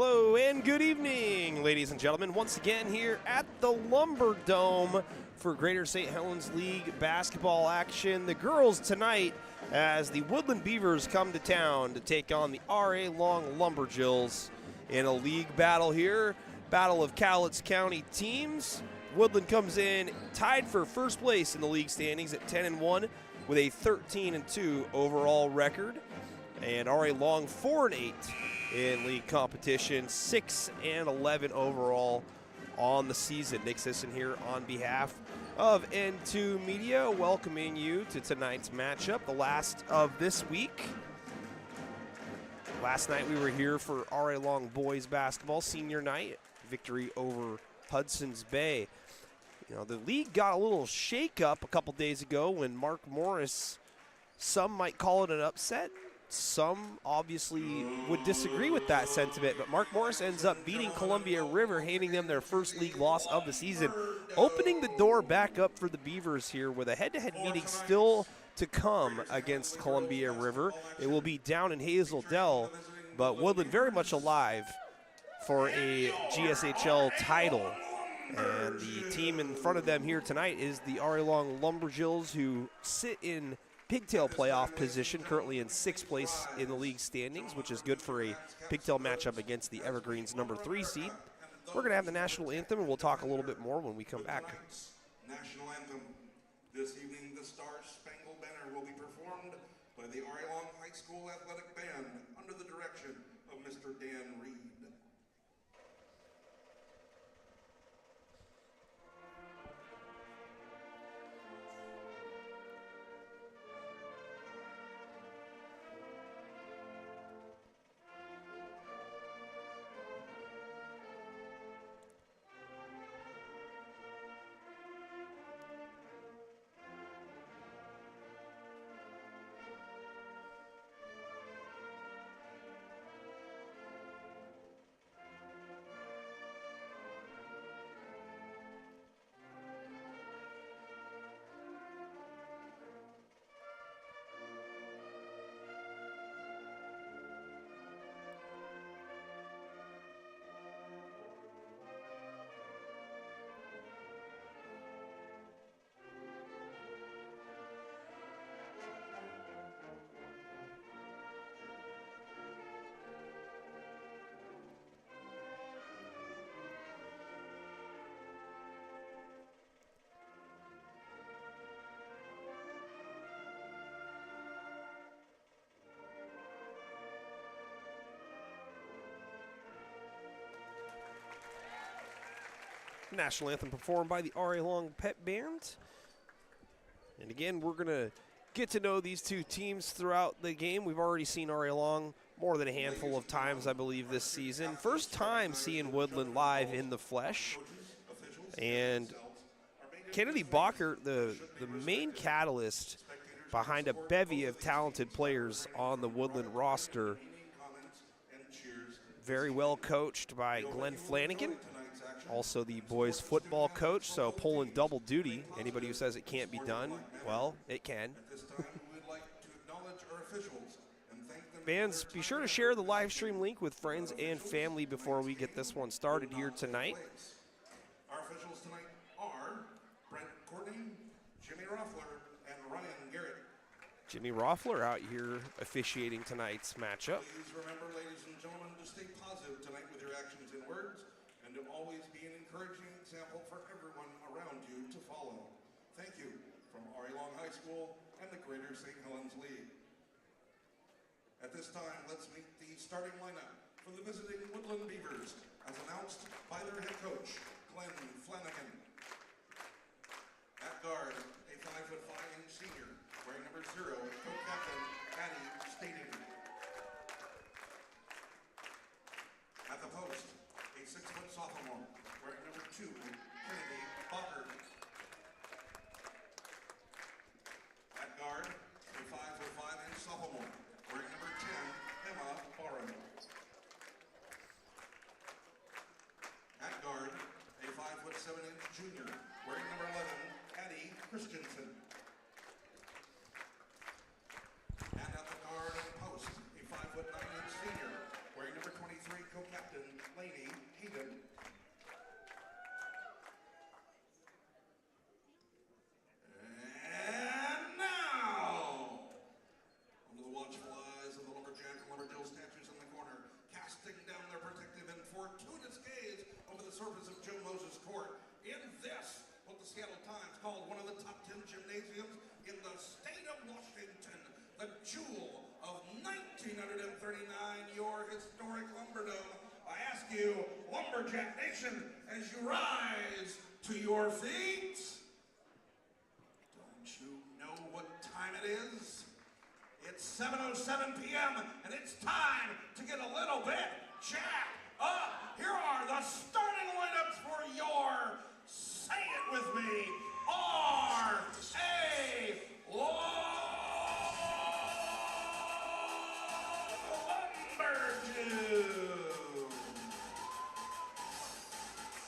Hello and good evening, ladies and gentlemen. Once again here at the Lumberdome for Greater St. Helens League basketball action. The girls tonight as the Woodland Beavers come to town to take on the RA Long Lumberjills in a league battle here. Battle of Cowlitz County teams. Woodland comes in tied for first place in the league standings at 10-1 with a 13-2 overall record. And RA Long 4-8 in league competition, 6-11 overall on the season. Nick Sisson here on behalf of N2 Media, welcoming you to tonight's matchup, the last of this week. Last night we were here for RA Long boys basketball senior night, victory over Hudson's Bay. You know, the league got a little shake-up a couple days ago when Mark Morris, some might call it an upset. Some obviously would disagree with that sentiment, but Mark Morris ends up beating Columbia River, handing them their first league loss of the season, opening the door back up for the Beavers here with a head-to-head meeting still to come against Columbia River. It will be down in Hazel Dell, but Woodland very much alive for a GSHL title. And the team in front of them here tonight is the RA Long Lumberjills, who sit in pigtail playoff position, currently in 6th place in the league standings, which is good for a pigtail matchup against the Evergreens number 3 seed. We're going to have the national anthem, and we'll talk a little bit more when we come back. National anthem. This evening, the Star Spangled Banner will be performed by the RA Long High School Athletic Band under the direction of Mr. Dan Reed. National anthem performed by the RA Long Pep Band. And again, we're going to get to know these two teams throughout the game. We've already seen RA Long more than a handful of times, I believe, this season. First time seeing Woodland live in the flesh. And Kennedy Bacher, the main catalyst behind a bevy of talented players on the Woodland roster. Very well coached by Glenn Flanagan, also the boys football coach, so pulling double duty. Anybody who says it can't be done, well, it can. Fans, be sure to share the live stream link with friends and family before we get this one started here tonight. Our officials tonight are Brent Courtney, Jimmy Roffler, and Ryan Garrett. Jimmy Roffler out here officiating tonight's matchup. Please remember, ladies and gentlemen, to stay positive tonight with your actions and words, and to always be an encouraging example for everyone around you to follow. Thank you from RA Long High School and the Greater St. Helens League. At this time, let's meet the starting lineup for the visiting Woodland Beavers, as announced by their head coach, Glenn Flanagan. At guard, a 5'5" senior, wearing number 0, co-captain Addie Stating. At the post, a 6-foot sophomore, wearing number 2, Kennedy Bacher. At guard, a 5'5" sophomore, wearing number 10, Emma Barron. At guard, a 5'7" junior, wearing number 11, Addie Christensen. And at the guard and post, a 5'9" senior, wearing number 23, co-captain 1939, your historic Lumberdome. I ask you, Lumberjack Nation, as you rise to your feet, don't you know what time it is? It's 7:07 p.m. and it's time to get a little bit jacked up. Here are the starting lineups for your, say it with me, R.A. Lumberjills.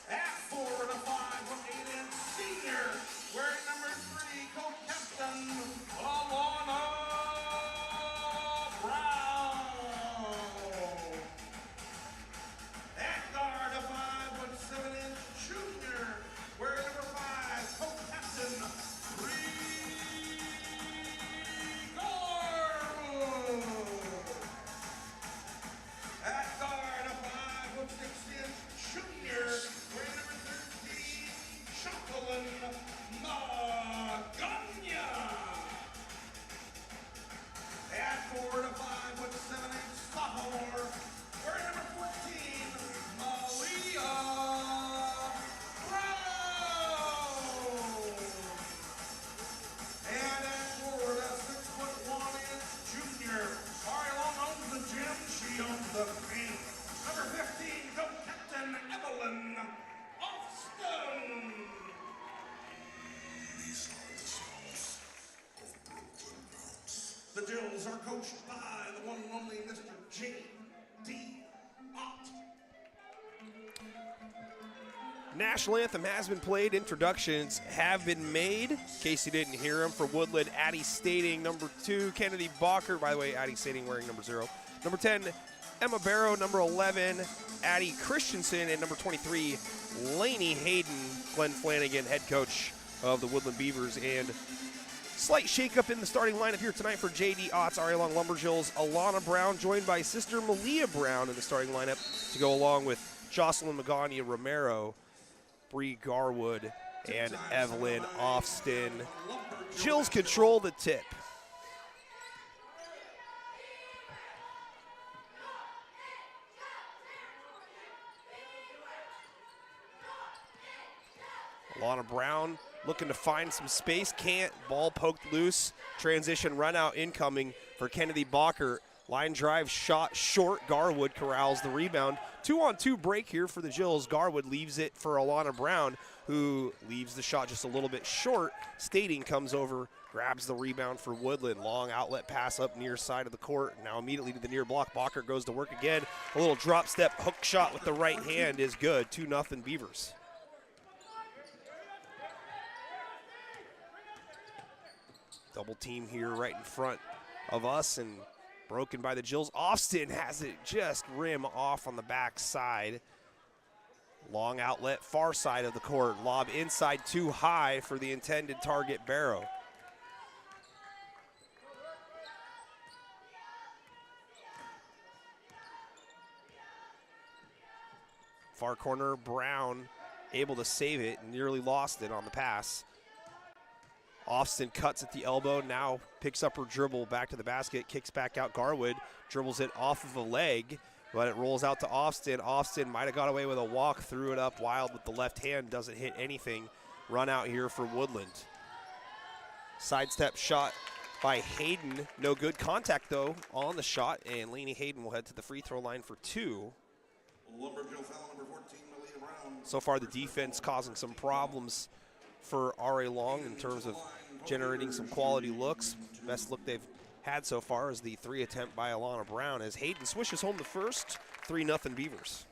At 4 to 5 from 8-inch senior, wearing number 3, co-captain Alana Brown. At guard, a 5'7" junior, wearing number 5, co-captain Bree Garwood. At guard, a 5'6" junior, wearing number 13, Jacqueline Magana. At 4 to 5'7" sophomore, wearing number 14, Malia Brown. And at 4 to 6'1" junior, Ari Long owns the gym, she owns the paint. Number 15, co-captain Evelyn Austin. These are the sounds of broken bounce. The Jills are coached by the one and only Mr. J.D. Ott. National anthem has been played. Introductions have been made. In case you didn't hear them, for Woodland, Addie Stating, number 2, Kennedy Balker. By the way, Addie Stating wearing number 0. Number 10, Emma Barrow. Number 11, Addie Christensen. And number 23, Lainey Hayden. Glenn Flanagan, head coach of the Woodland Beavers. And slight shakeup in the starting lineup here tonight for J.D. Ott's Ari Long Lumberjills. Alana Brown joined by sister Malia Brown in the starting lineup to go along with Jocelyn Magana Romero, Bree Garwood, and Evelyn Austin. Jills control the tip. Alana Brown looking to find some space, can't. Ball poked loose. Transition run out incoming for Kennedy Balker. Line drive shot short. Garwood corrals the rebound. 2-on-2 break here for the Jills. Garwood leaves it for Alana Brown, who leaves the shot just a little bit short. Stating comes over, grabs the rebound for Woodland. Long outlet pass up near side of the court. Now immediately to the near block. Balker goes to work again. A little drop step hook shot with the right hand is good. 2-0 Beavers. Double team here right in front of us and broken by the Jills. Austin has it just rim off on the back side. Long outlet, far side of the court. Lob inside too high for the intended target, Barrow. Far corner, Brown able to save it, nearly lost it on the pass. Austin cuts at the elbow, now picks up her dribble back to the basket, kicks back out. Garwood dribbles it off of a leg, but it rolls out to Austin. Austin might have got away with a walk, threw it up wild with the left hand, doesn't hit anything. Run out here for Woodland. Sidestep shot by Hayden, no good. Contact though on the shot, and Lainey Hayden will head to the free throw line for 2. Lumberjill foul number 14, Malia Brown. So far the defense causing some problems for R.A. Long in terms of generating some quality looks. Best look they've had so far is the 3 attempt by Alana Brown as Hayden swishes home the first. 3-0 Beavers.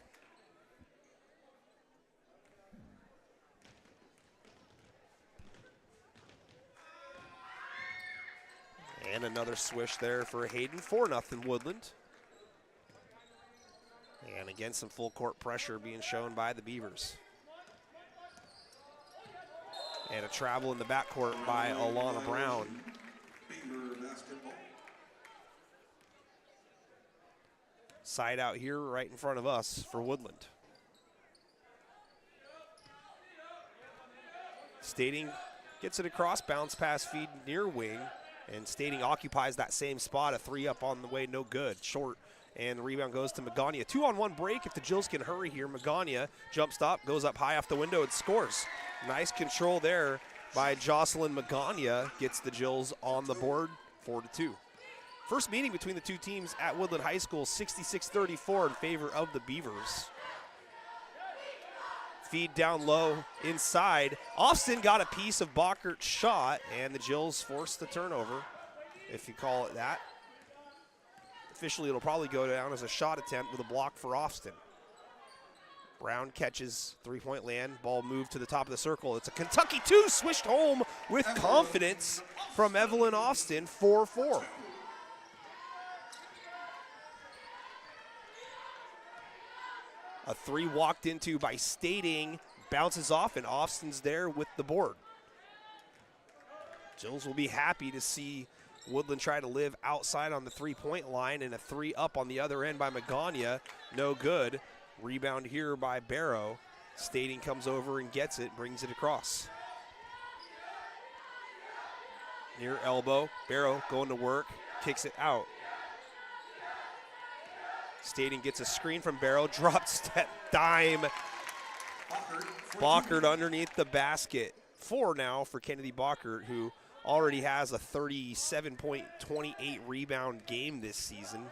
And another swish there for Hayden. 4-0 Woodland. And again, some full court pressure being shown by the Beavers. And a travel in the backcourt by Alana Brown. Beaver basketball. Side out here right in front of us for Woodland. Stating gets it across, bounce pass feed near wing. And Stating occupies that same spot. A 3 up on the way, no good. Short, and the rebound goes to Magana. 2-on-1 break if the Jills can hurry here. Magana jump stop, goes up high off the window and scores. Nice control there by Jocelyn Magana. Gets the Jills on the board, 4-2. First meeting between the two teams at Woodland High School, 66-34 in favor of the Beavers. Feed down low inside. Austin got a piece of Bockert's shot, and the Jills forced the turnover, if you call it that. Officially, it'll probably go down as a shot attempt with a block for Austin. Brown catches three-point land. Ball moved to the top of the circle. It's a Kentucky 2, swished home with confidence from Evelyn Austin, 4-4. A 3 walked into by Stating, bounces off, and Austin's there with the board. Jills will be happy to see Woodland try to live outside on the three-point line, and a 3 up on the other end by Magana, no good. Rebound here by Barrow. Stating comes over and gets it, brings it across. Near elbow, Barrow going to work, kicks it out. Stating gets a screen from Barrow, drop step, dime. Bockert underneath the basket. 4 now for Kennedy Bockert, who already has a 37.28 rebound game this season.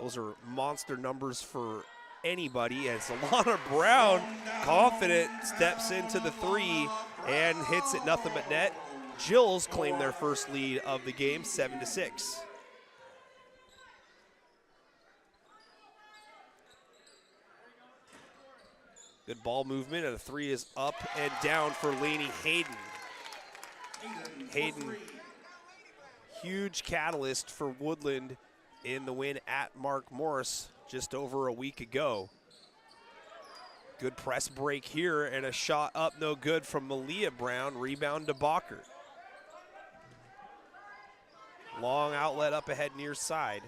Those are monster numbers for anybody, as Alana Brown, confident, steps into the 3 and hits it nothing but net. Jills claim their first lead of the game, 7-6. Good ball movement, and a 3 is up and down for Lainey Hayden. Hayden, huge catalyst for Woodland in the win at Mark Morris just over a week ago. Good press break here, and a shot up, no good from Malia Brown. Rebound to Bockert. Long outlet up ahead near side.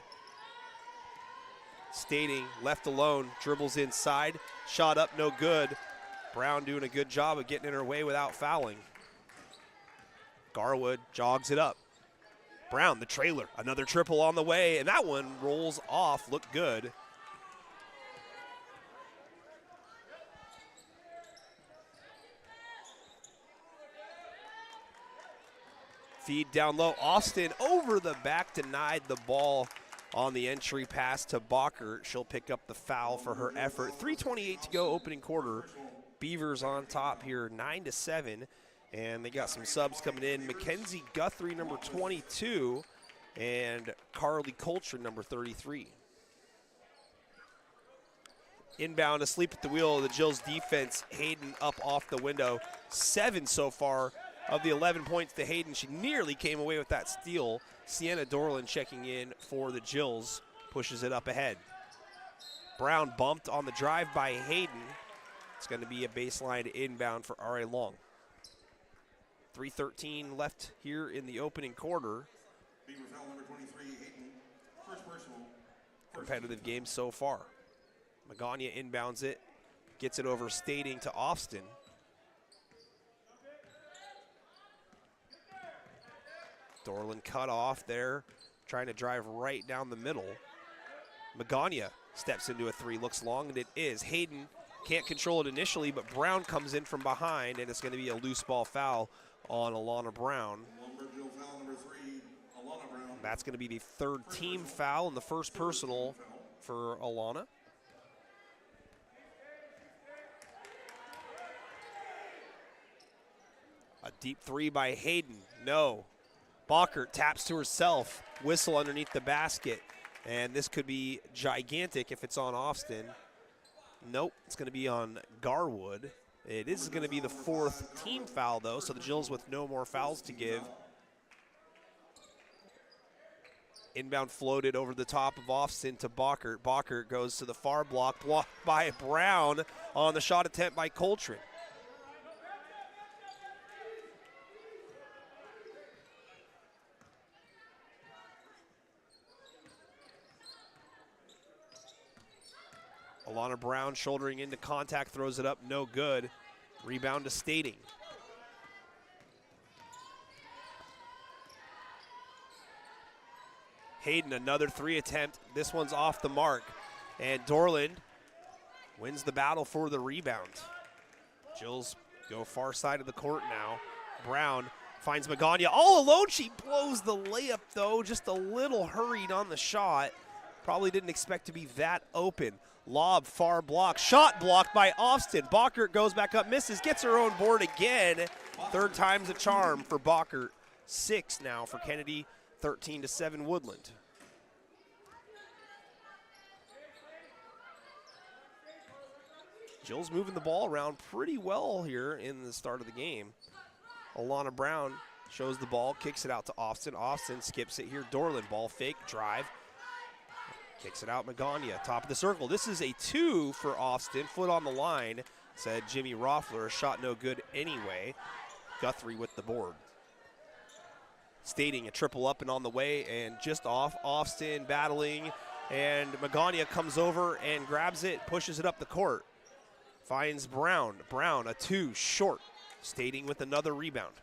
Stating, left alone, dribbles inside, shot up, no good. Brown doing a good job of getting in her way without fouling. Garwood jogs it up. Brown, the trailer, another triple on the way, and that one rolls off, looked good. Feed down low, Austin over the back, denied the ball on the entry pass to Bockert. She'll pick up the foul for her effort. 3:28 to go, opening quarter. Beavers on top here, 9-7. And they got some subs coming in. Mackenzie Guthrie, number 22, and Carly Coltrane, number 33. Inbound, asleep at the wheel of the Jills defense. Hayden up off the window. 7 so far of the 11 points to Hayden. She nearly came away with that steal. Sienna Dorland checking in for the Jills, pushes it up ahead. Brown bumped on the drive by Hayden. It's going to be a baseline inbound for R.A. Long. 3:13 left here in the opening quarter. Beaver foul number 23, Hayden. First personal. Competitive game so far. Magana inbounds it, gets it over Stating to Austin. Dorland cut off there, trying to drive right down the middle. Magana steps into a 3, looks long, and it is. Hayden can't control it initially, but Brown comes in from behind, and it's going to be a loose ball foul on Alana Brown. Lumberjill foul number 3, Alana Brown. That's going to be the third team foul and the first personal for Alana. A deep 3 by Hayden, no. Bockert taps to herself, whistle underneath the basket, and this could be gigantic if it's on Austin. Nope, it's going to be on Garwood. It is going to be the 4th team foul, though, so the Jills with no more fouls to give. Inbound floated over the top of Austin to Bockert. Bockert goes to the far block, blocked by Brown on the shot attempt by Coltrane. Alana Brown shouldering into contact, throws it up, no good. Rebound to Stating. Hayden, another 3 attempt. This one's off the mark. And Dorland wins the battle for the rebound. Jills go far side of the court now. Brown finds Magana. All alone, she blows the layup, though. Just a little hurried on the shot. Probably didn't expect to be that open. Lob, far block. Shot blocked by Austin. Bockert goes back up, misses, gets her own board again. Third time's a charm for Bockert. 6 now for Kennedy, 13-7 Woodland. Jill's moving the ball around pretty well here in the start of the game. Alana Brown shows the ball, kicks it out to Austin. Austin skips it here. Dorland, ball fake, drive. Kicks it out, Magana, top of the circle. This is a 2 for Austin, foot on the line, said Jimmy Roffler. Shot no good anyway. Guthrie with the board. Stating a triple up and on the way, and just off. Austin battling, and Magana comes over and grabs it, pushes it up the court. Finds Brown. Brown, a 2, short. Stating with another rebound.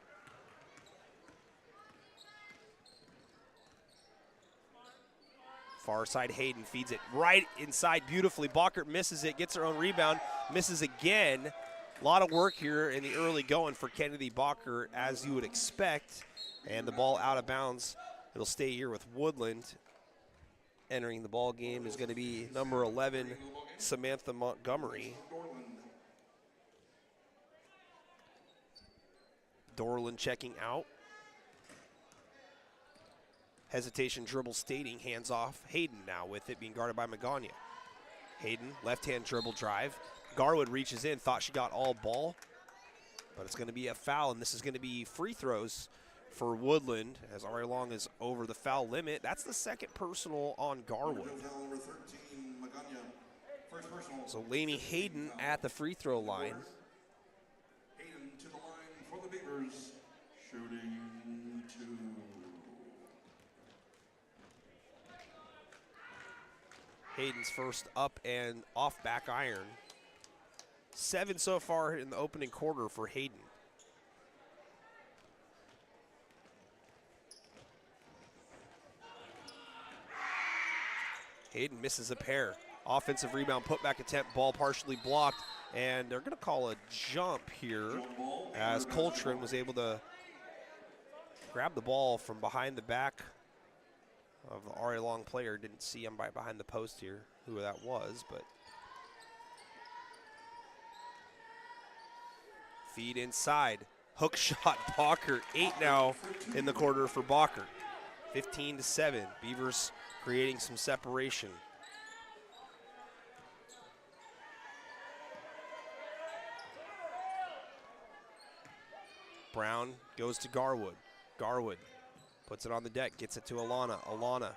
Far side, Hayden feeds it right inside beautifully. Bockert misses it, gets her own rebound, misses again. A lot of work here in the early going for Kennedy Bockert, as you would expect. And the ball out of bounds. It'll stay here with Woodland. Entering the ball game is going to be number 11, Samantha Montgomery. Dorland checking out. Hesitation dribble, Stating, hands off. Hayden now with it, being guarded by Magana. Hayden, left-hand dribble drive. Garwood reaches in, thought she got all ball, but it's going to be a foul, and this is going to be free throws for Woodland, as Ari Long is over the foul limit. That's the second personal on Garwood. So Lainey Hayden at the free throw line. Hayden to the line for the Beavers, shooting 2. Hayden's first up and off back iron. 7 so far in the opening quarter for Hayden. Hayden misses a pair. Offensive rebound, putback attempt, ball partially blocked, and they're going to call a jump here as Coltrane was able to grab the ball from behind the back of the Ari Long player. Didn't see him right behind the post here, who that was, but feed inside. Hook shot, Bockert. 8 now in the quarter for Bockert. 15-7. Beavers creating some separation. Brown goes to Garwood. Garwood puts it on the deck, gets it to Alana. Alana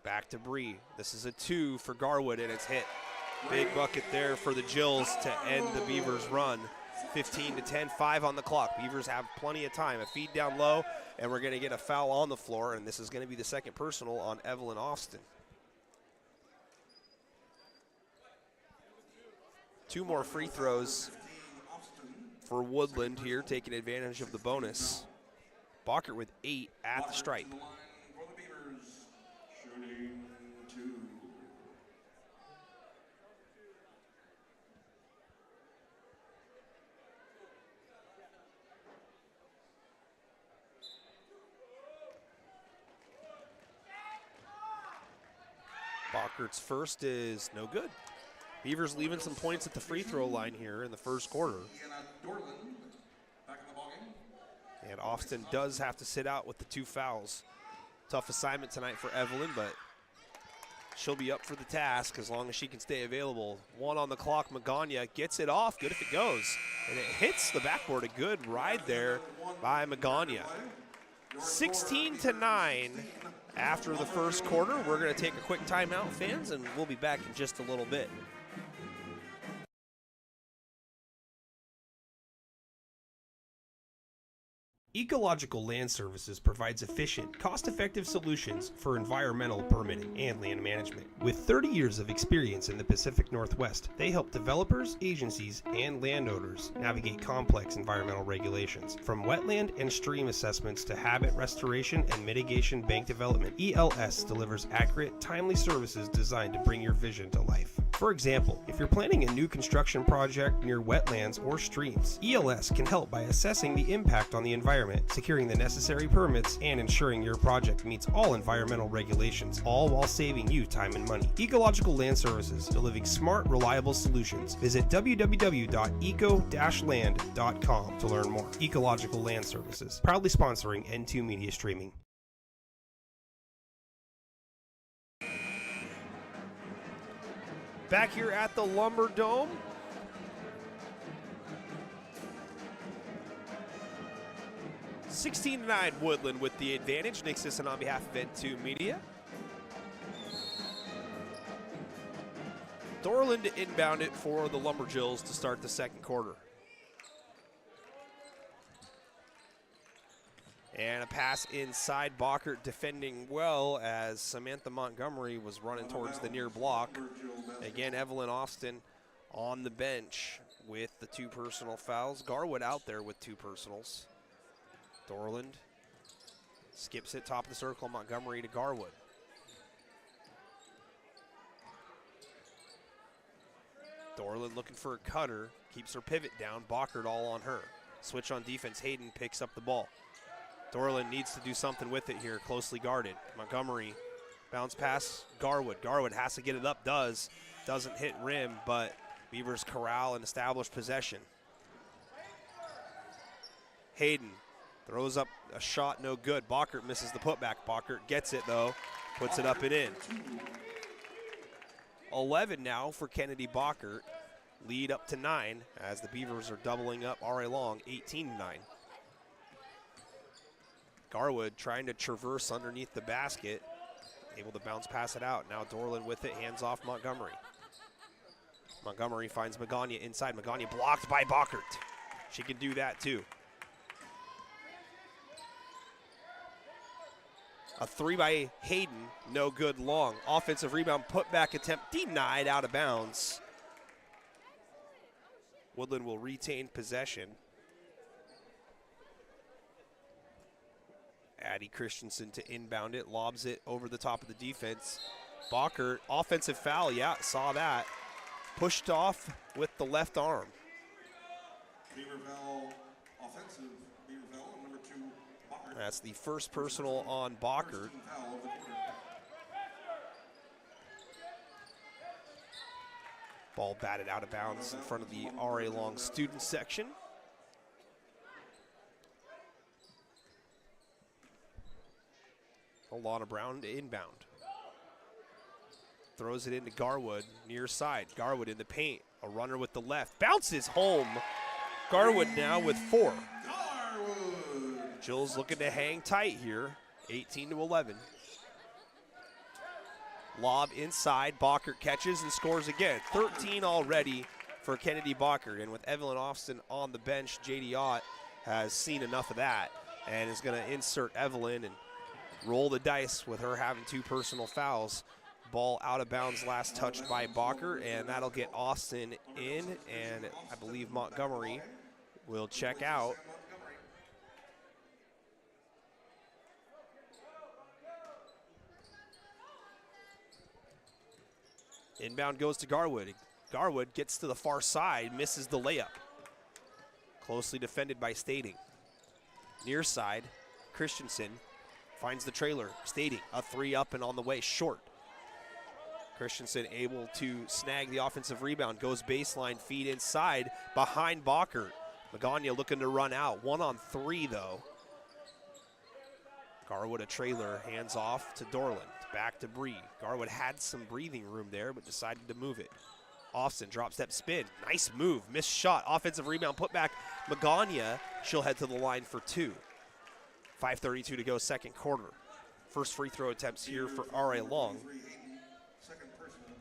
back to Bree. This is a 2 for Garwood, and it's hit. Big bucket there for the Jills to end the Beavers' run. 15-10, 5 on the clock. Beavers have plenty of time. A feed down low, and we're going to get a foul on the floor, and this is going to be the second personal on Evelyn Austin. 2 more free throws for Woodland here, taking advantage of the bonus. Bockert with 8 at the stripe. Bockert's first is no good. Beavers leaving some points at the free throw line here in the first quarter. And Austin does have to sit out with the 2 fouls. Tough assignment tonight for Evelyn, but she'll be up for the task as long as she can stay available. 1 on the clock, Magana gets it off, good if it goes. And it hits the backboard, a good ride there by Magana. 16-9 after the first quarter. We're gonna take a quick timeout, fans, and we'll be back in just a little bit. Ecological Land Services provides efficient, cost-effective solutions for environmental permitting and land management. With 30 years of experience in the Pacific Northwest, they help developers, agencies, and landowners navigate complex environmental regulations. From wetland and stream assessments to habitat restoration and mitigation bank development, ELS delivers accurate, timely services designed to bring your vision to life. For example, if you're planning a new construction project near wetlands or streams, ELS can help by assessing the impact on the environment, securing the necessary permits, and ensuring your project meets all environmental regulations, all while saving you time and money. Ecological Land Services, delivering smart, reliable solutions. Visit www.eco-land.com to learn more. Ecological Land Services, proudly sponsoring N2 Media Streaming. Back here at the Lumber Dome, (16-9) Woodland with the advantage. Nick Sisson on behalf of N2 Media. Dorland to inbound it for the Lumberjills to start the second quarter. And a pass inside. Bockert defending well as Samantha Montgomery was running towards the near block. Again, Evelyn Austin on the bench with the 2 personal fouls. Garwood out there with 2 personals. Dorland skips it, top of the circle. Montgomery to Garwood. Dorland looking for a cutter, keeps her pivot down. Bockert all on her. Switch on defense. Hayden picks up the ball. Dorland needs to do something with it here, closely guarded. Montgomery bounce pass. Garwood. Garwood has to get it up, doesn't hit rim, but Beavers corral and establish possession. Hayden throws up a shot, no good. Bockert misses the putback. Bockert gets it though, puts it up and in. 11 now for Kennedy Bockert. Lead up to 9 as the Beavers are doubling up RA Long, 18-9. Garwood trying to traverse underneath the basket, able to bounce pass it out. Now Dorland with it, hands off Montgomery. Montgomery finds Magana inside. Magana blocked by Bockert. She can do that too. A 3 by Hayden, no good long. Offensive rebound, putback attempt denied, out of bounds. Woodland will retain possession. Addie Christensen to inbound it, lobs it over the top of the defense. Bockert, offensive foul, yeah, saw that. Pushed off with the left arm. Beaverville offensive, Beaverville, number 2, Bockert. That's the first personal on Bockert. Ball batted out of bounds in front of the RA Long student section. Alana Brown to inbound. Throws it into Garwood, near side. Garwood in the paint, a runner with the left. Bounces home. Garwood now with 4. Garwood. Jill's looking to hang tight here, 18-11. Lob inside, Bockert catches and scores again. 13 already for Kennedy Bockert, and with Evelyn Austin on the bench, JD Ott has seen enough of that and is going to insert Evelyn and roll the dice with her having 2 personal fouls. Ball out of bounds, last touched by Bockert, and that'll get Austin in, and I believe Montgomery will check out. Inbound goes to Garwood. Garwood gets to the far side, misses the layup. Closely defended by Stading. Near side, Christensen finds the trailer. Stading, a 3 up and on the way, short. Christensen able to snag the offensive rebound, goes baseline, feed inside, behind Bockert. Magana looking to run out, 1 on 3 though. Garwood a trailer, hands off to Dorland, back to Bree. Garwood had some breathing room there, but decided to move it. Austin, drop step spin, nice move, missed shot, offensive rebound, put back. Magana, she'll head to the line for 2. 5:32 to go, second quarter. First free throw attempts here for RA Long.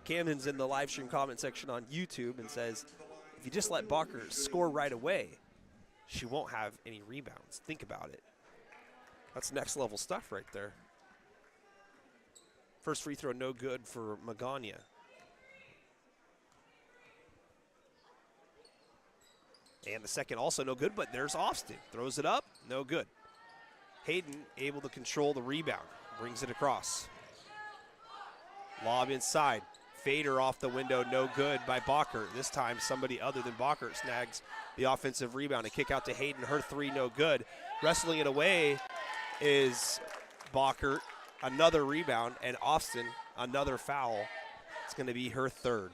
Camden's in the live stream comment section on YouTube and says, if you just let Bockert score right away, she won't have any rebounds. Think about it. That's next level stuff right there. First free throw, no good for Magana. And the second also no good, but there's Austin. Throws it up, no good. Hayden able to control the rebound, brings it across. Lob inside, fader off the window, no good by Bockert. This time somebody other than Bockert snags the offensive rebound. A kick out to Hayden, her three no good. Wrestling it away is Bockert, another rebound, and Austin, another foul. It's gonna be her third.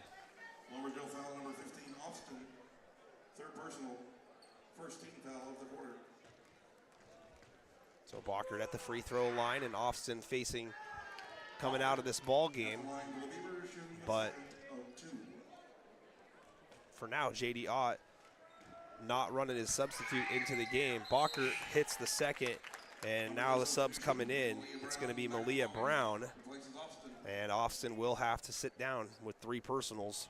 Lumberjill foul number 15, Austin. Third personal, first team foul of the quarter. So Bockert at the free throw line, and Austin facing coming out of this ball game. But for now, J.D. Ott not running his substitute into the game. Bockert hits the second, and now the sub's coming in. It's going to be Malia Brown, and Austin will have to sit down with 3 personals.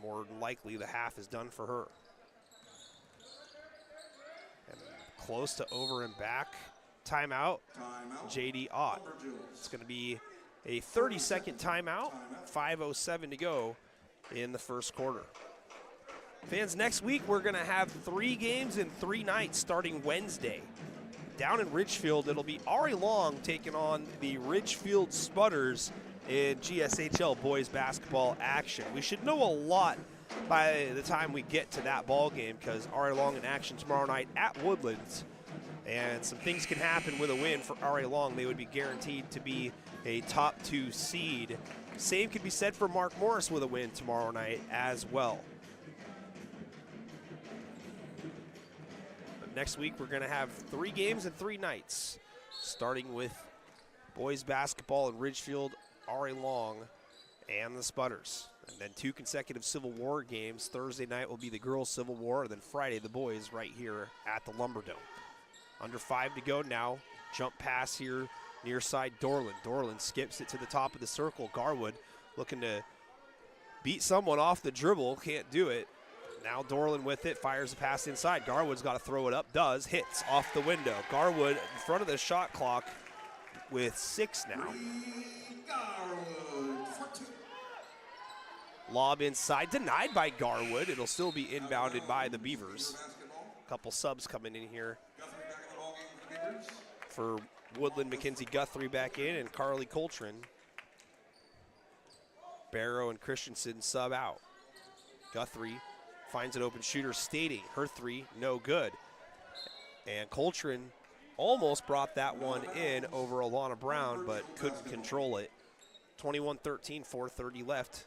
More than likely, the half is done for her. And close to over and back. Timeout, J.D. Ott. It's going to be a 30-second timeout, 5:07 to go in the first quarter. Fans, next week we're going to have 3 games in 3 nights starting Wednesday. Down in Ridgefield, it'll be Ari Long taking on the Ridgefield Spudders in GSHL boys basketball action. We should know a lot by the time we get to that ball game because Ari Long in action tomorrow night at Woodlands. And some things can happen with a win for Ari Long. They would be guaranteed to be a top 2 seed. Same could be said for Mark Morris with a win tomorrow night as well. But next week we're going to have 3 games in 3 nights, starting with boys basketball in Ridgefield, Ari Long, and the Spudders. And then 2 consecutive Civil War games. Thursday night will be the girls' Civil War, and then Friday the boys right here at the Lumberdome. Under 5 to go now. Jump pass here near side Dorland. Dorland skips it to the top of the circle. Garwood looking to beat someone off the dribble. Can't do it. Now Dorland with it. Fires a pass inside. Garwood's got to throw it up. Does. Hits off the window. Garwood in front of the shot clock with 6 now. Lob inside. Denied by Garwood. It'll still be inbounded by the Beavers. Couple subs coming in here for Woodland. Mackenzie Guthrie back in, and Carly Coltrane. Barrow and Christensen sub out. Guthrie finds an open shooter, Stating. Her 3, no good. And Coltrane almost brought that one in over Alana Brown, but couldn't control it. 21-13, 4:30 left.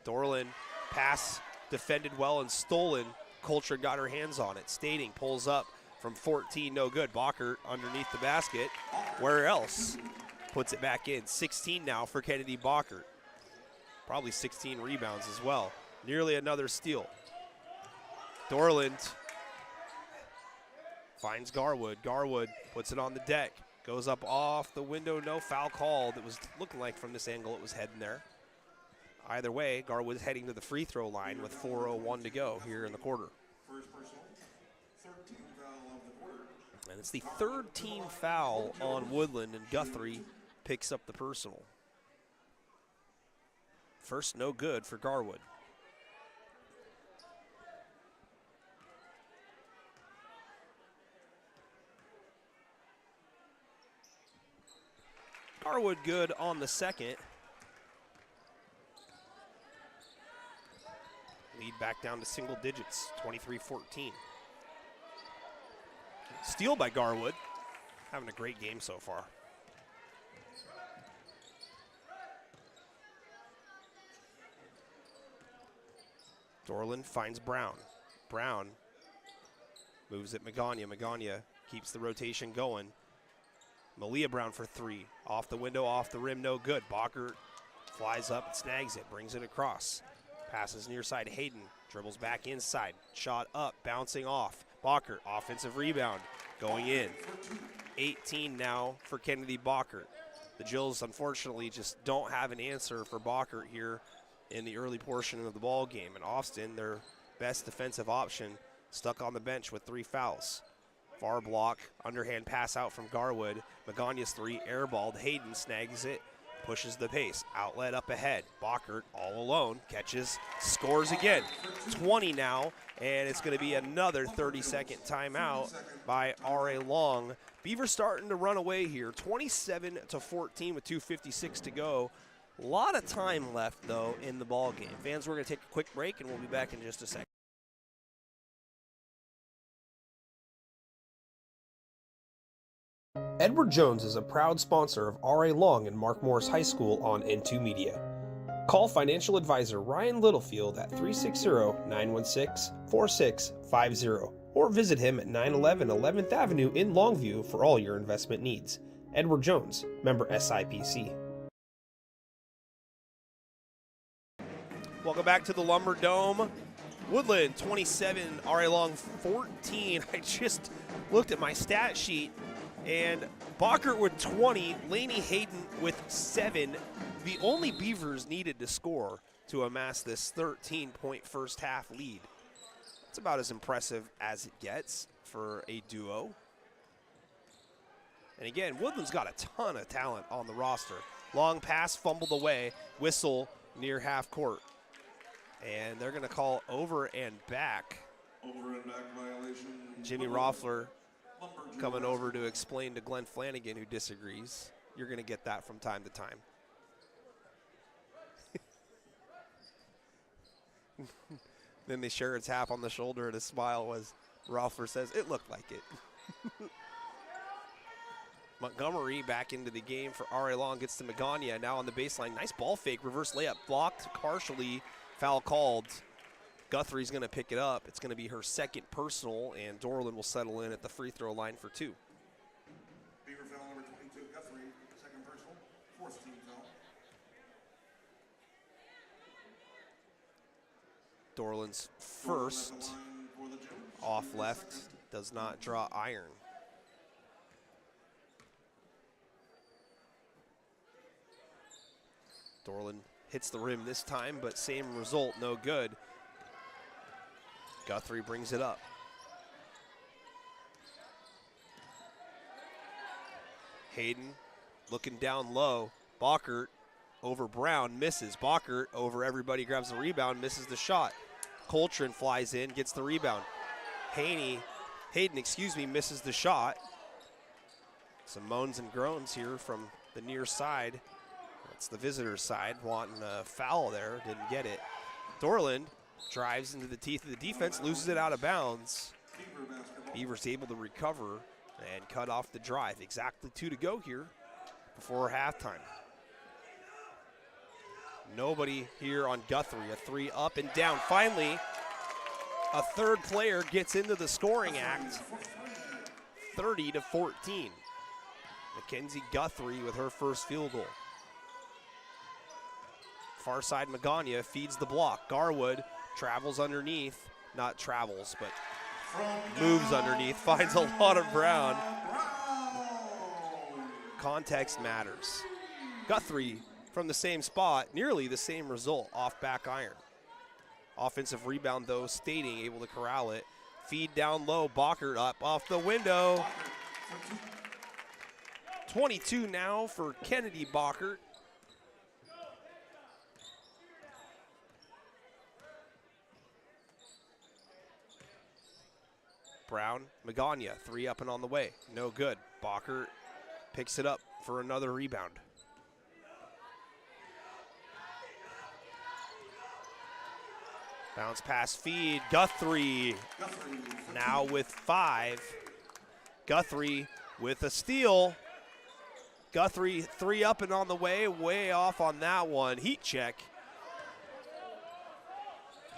Dorland pass defended well and stolen. Coltrane got her hands on it. Stating pulls up from 14, no good. Bockert underneath the basket. Where else? Puts it back in. 16 now for Kennedy Bockert. Probably 16 rebounds as well. Nearly another steal. Dorland finds Garwood. Garwood puts it on the deck. Goes up off the window. No foul called. It was looking like from this angle it was heading there. Either way, Garwood's heading to the free throw line with 4:01 to go here in the quarter. And it's the 3rd team foul on Woodland, and Guthrie picks up the personal. First, no good for Garwood. Garwood good on the second. Lead back down to single digits, 23-14. Steal by Garwood. Having a great game so far. Dorland finds Brown. Brown moves at Magana. Magana keeps the rotation going. Malia Brown for 3. Off the window, off the rim, no good. Bockert flies up and snags it, brings it across. Passes near side, Hayden dribbles back inside. Shot up, bouncing off. Bockert, offensive rebound, going in. 18 now for Kennedy Bockert. The Jills, unfortunately, just don't have an answer for Bockert here in the early portion of the ball game. And Austin, they're best defensive option, stuck on the bench with 3 fouls. Far block, underhand pass out from Garwood. Magana's 3, airballed. Hayden snags it, pushes the pace. Outlet up ahead. Bockert all alone, catches, scores again. 20 now, and it's going to be another 30-second timeout by R.A. Long. Beavers starting to run away here, 27-14 with 2:56 to go. A lot of time left, though, in the ball game. Fans, we're going to take a quick break, and we'll be back in just a second. Edward Jones is a proud sponsor of R.A. Long and Mark Morris High School on N2 Media. Call financial advisor Ryan Littlefield at 360-916-4650 or visit him at 911 11th Avenue in Longview for all your investment needs. Edward Jones, member SIPC. Welcome back to the Lumber Dome. Woodland 27, R.A. Long 14. I just looked at my stat sheet, and Bockert with 20, Laney Hayden with 7. The only Beavers needed to score to amass this 13-point first half lead. It's about as impressive as it gets for a duo. And again, Woodland's got a ton of talent on the roster. Long pass fumbled away, whistle near half court. And they're going to call over and back. Over and back violation. Jimmy Roffler coming over to explain to Glenn Flanagan, who disagrees. You're going to get that from time to time. Then they share a tap on the shoulder, and a smile as Roffler says, "It looked like it." Montgomery back into the game for R.A. Long, gets to Magana, now on the baseline. Nice ball fake, reverse layup, blocked partially, foul called. Guthrie's going to pick it up. It's going to be her second personal, and Dorland will settle in at the free throw line for 2. Beaver foul number 22, Guthrie, second personal, 4th team foul. Dorland's first off left, does not draw iron. Dorland hits the rim this time, but same result, no good. Guthrie brings it up. Hayden looking down low. Bockert over Brown, misses. Bockert over everybody, grabs the rebound, misses the shot. Coltrane flies in, gets the rebound. Hayden, misses the shot. Some moans and groans here from the near side. That's the visitor's side, wanting a foul there, didn't get it. Dorland drives into the teeth of the defense, loses it out of bounds. Beavers able to recover and cut off the drive. Exactly 2 to go here before halftime. Nobody here on Guthrie. A 3 up and down. Finally, a third player gets into the scoring act. 30-14. Mackenzie Guthrie with her first field goal. Far side, Magana feeds the block. Garwood travels underneath, not travels, but moves underneath, finds a lot of Brown. Context matters. Guthrie from the same spot, nearly the same result, off back iron. Offensive rebound though, Stating able to corral it. Feed down low, Bockert up off the window. 22 now for Kennedy Bockert. Brown, Magana, 3 up and on the way. No good. Bockert picks it up for another rebound. Bounce pass feed. Guthrie now with 5. Guthrie with a steal. Guthrie 3 up and on the way off on that one. Heat check.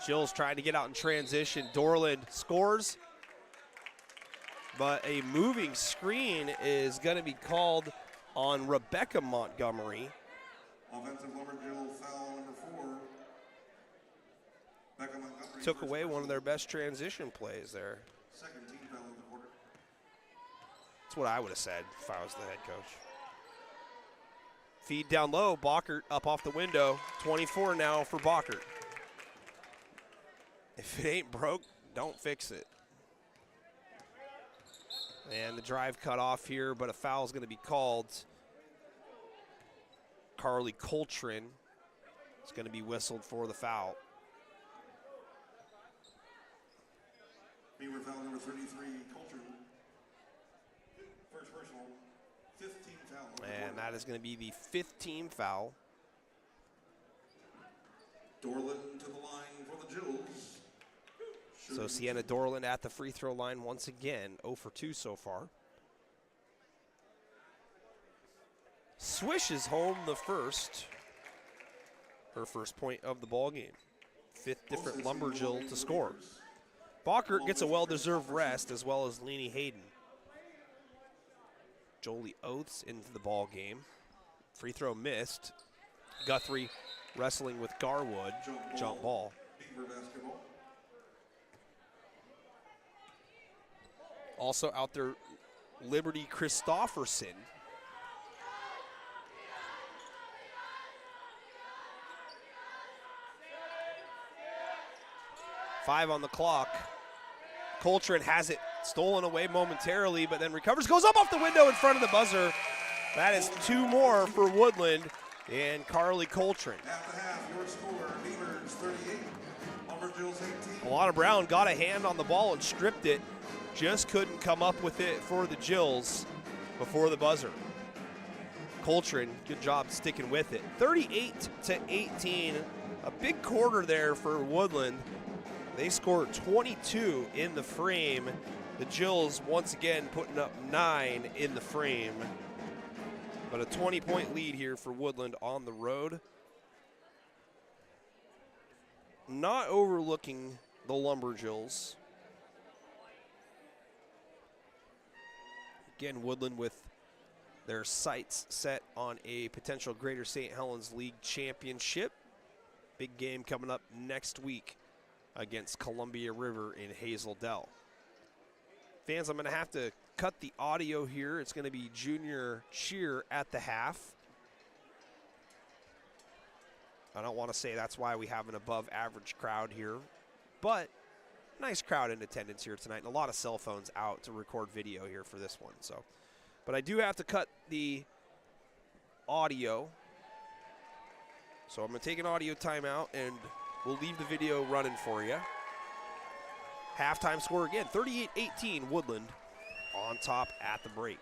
Jill's trying to get out in transition. Dorland scores, but a moving screen is going to be called on Rebecca Montgomery. Offensive Lumberjill foul number 4. Took away one of their best transition plays there. Second team foul of the quarter. That's what I would have said if I was the head coach. Feed down low, Bockert up off the window. 24 now for Bockert. If If it ain't broke, don't fix it. And the drive cut off here, but a foul is going to be called. Carly Coltrane is going to be whistled for the foul. Beaver foul number 33, Coltrane. First personal, 15 foul. And that is going to be the 15th foul. Dorland to the line for the Jills. So Sienna Dorland at the free throw line once again, 0 for 2 so far. Swish is home the first. Her first point of the ball game. 5th different Lumberjill to score. Bockert gets a well-deserved rest, as well as Leanie Hayden. Jolie Oates into the ball game. Free throw missed. Guthrie wrestling with Garwood. Jump ball. Beaver basketball. Also out there, Liberty Christofferson. Five on the clock. Coltrane has it stolen away momentarily, but then recovers, goes up off the window in front of the buzzer. That is 2 more for Woodland and Carly Coltrane. At the half, your score, Beavers 38, Lumberjills 18. Alana Brown got a hand on the ball and stripped it. Just couldn't come up with it for the Jills before the buzzer. Coltrane, good job sticking with it. 38-18, a big quarter there for Woodland. They scored 22 in the frame. The Jills once again putting up 9 in the frame. But a 20-point lead here for Woodland on the road. Not overlooking the Lumberjills. Again, Woodland with their sights set on a potential Greater St. Helens League championship. Big game coming up next week against Columbia River in Hazel Dell. Fans, I'm going to have to cut the audio here. It's going to be junior cheer at the half. I don't want to say that's why we have an above average crowd here, but nice crowd in attendance here tonight, and a lot of cell phones out to record video here for this one. So, but I do have to cut the audio. So I'm going to take an audio timeout, and we'll leave the video running for you. Halftime score again, 38-18, Woodland on top at the break.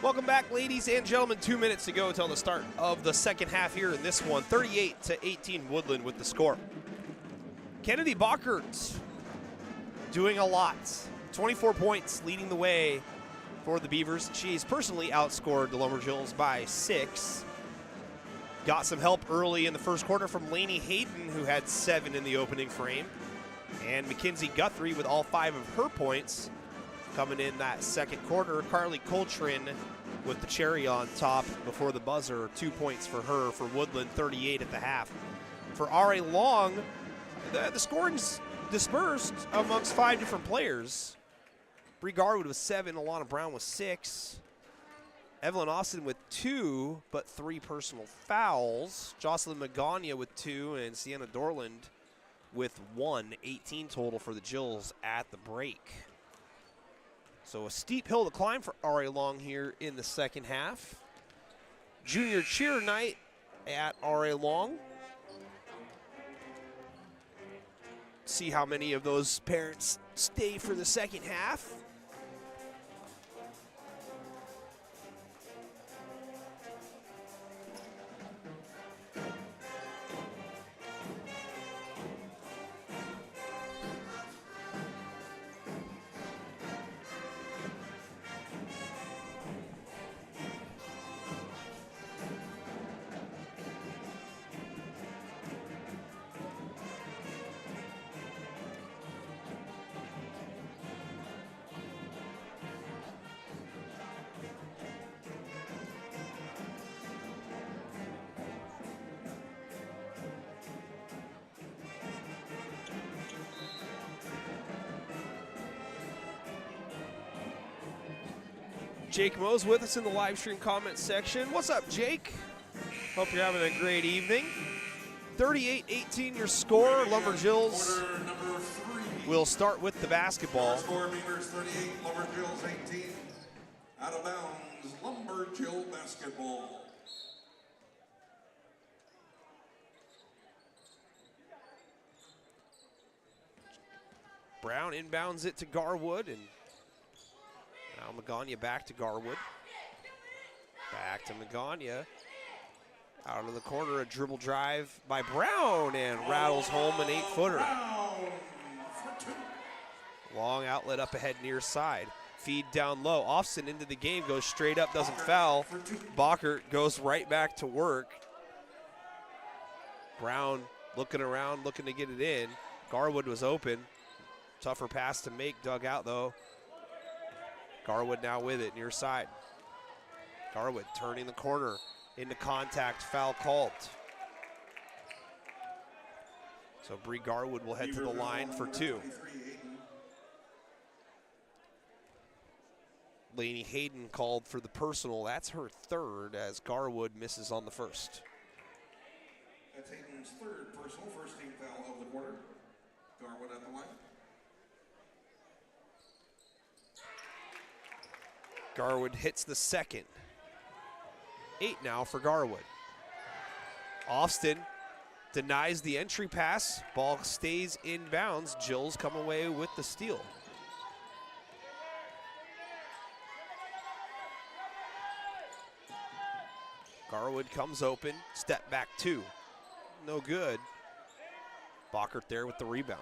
Welcome back, ladies and gentlemen. 2 minutes to go until the start of the second half here in this one. 38-18 Woodland with the score. Kennedy Bockert doing a lot. 24 points leading the way for the Beavers. She's personally outscored the Lumberjills by 6. Got some help early in the first quarter from Lainey Hayden, who had 7 in the opening frame. And Mackenzie Guthrie with all 5 of her points coming in that second quarter. Carly Coltrane with the cherry on top before the buzzer. 2 points for her for Woodland, 38 at the half. For R.A. Long, the scoring's dispersed amongst 5 different players. Bree Garwood with 7, Alana Brown with 6. Evelyn Austin with 2, but 3 personal fouls. Jocelyn Magana with 2, and Sienna Dorland with 1. 18 total for the Jills at the break. So a steep hill to climb for R.A. Long here in the second half. Junior cheer night at R.A. Long. See how many of those parents stay for the second half. Jake Moe's with us in the live stream comment section. What's up, Jake? Hope you're having a great evening. 38-18 your score. Lumberjills will start with the basketball. Score Beavers 38, Lumberjills 18. Out of bounds, Lumberjill basketball. Brown inbounds it to Garwood, and now Magana back to Garwood. Back to Magana. Out of the corner, a dribble drive by Brown, and rattles home an 8-footer. Long outlet up ahead near side. Feed down low. Offson into the game, goes straight up, doesn't foul. Bockert goes right back to work. Brown looking around, looking to get it in. Garwood was open. Tougher pass to make, dug out though. Garwood now with it, near side. Garwood turning the corner into contact, foul called. So Bree Garwood will head to the line for 2. Lainey Hayden called for the personal. That's her 3rd as Garwood misses on the first. That's Hayden's 3rd personal, first team foul of the quarter. Garwood at the line. Garwood hits the second. 8 now for Garwood. Austin denies the entry pass. Ball stays inbounds. Jills come away with the steal. Garwood comes open. Step back 2. No good. Bockert there with the rebound.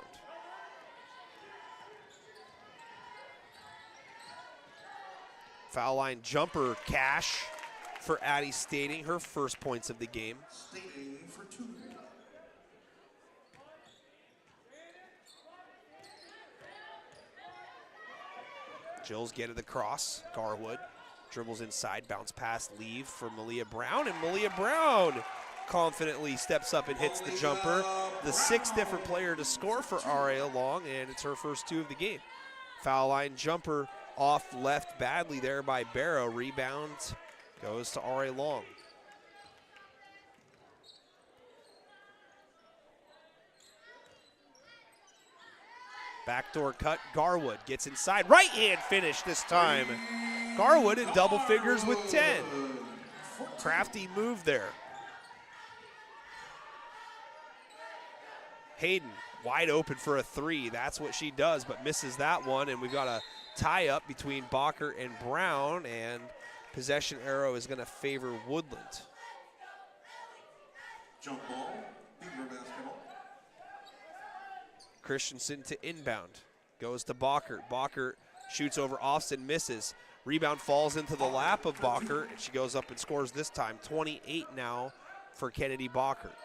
Foul line jumper cash for Addie Stating, her first points of the game. Stating for 2. Jills get it across. Garwood dribbles inside, bounce pass, leave for Malia Brown, and Malia Brown confidently steps up and hits the jumper. The 6th different player to score for R.A. Long, and it's her first 2 of the game. Foul line jumper off left badly there by Barrow. Rebound goes to R.A. Long. Backdoor cut, Garwood gets inside. Right hand finish this time. Garwood in double figures with 10. Crafty move there. Hayden wide open for a 3. That's what she does, but misses that one, and we've got a tie-up between Bockert and Brown, and possession arrow is going to favor Woodland. Jump ball, Beaver basketball. Christensen to inbound. Goes to Bockert. Bockert shoots over Austin, misses. Rebound falls into the lap of Bockert, and she goes up and scores this time. 28 now for Kennedy Bockert.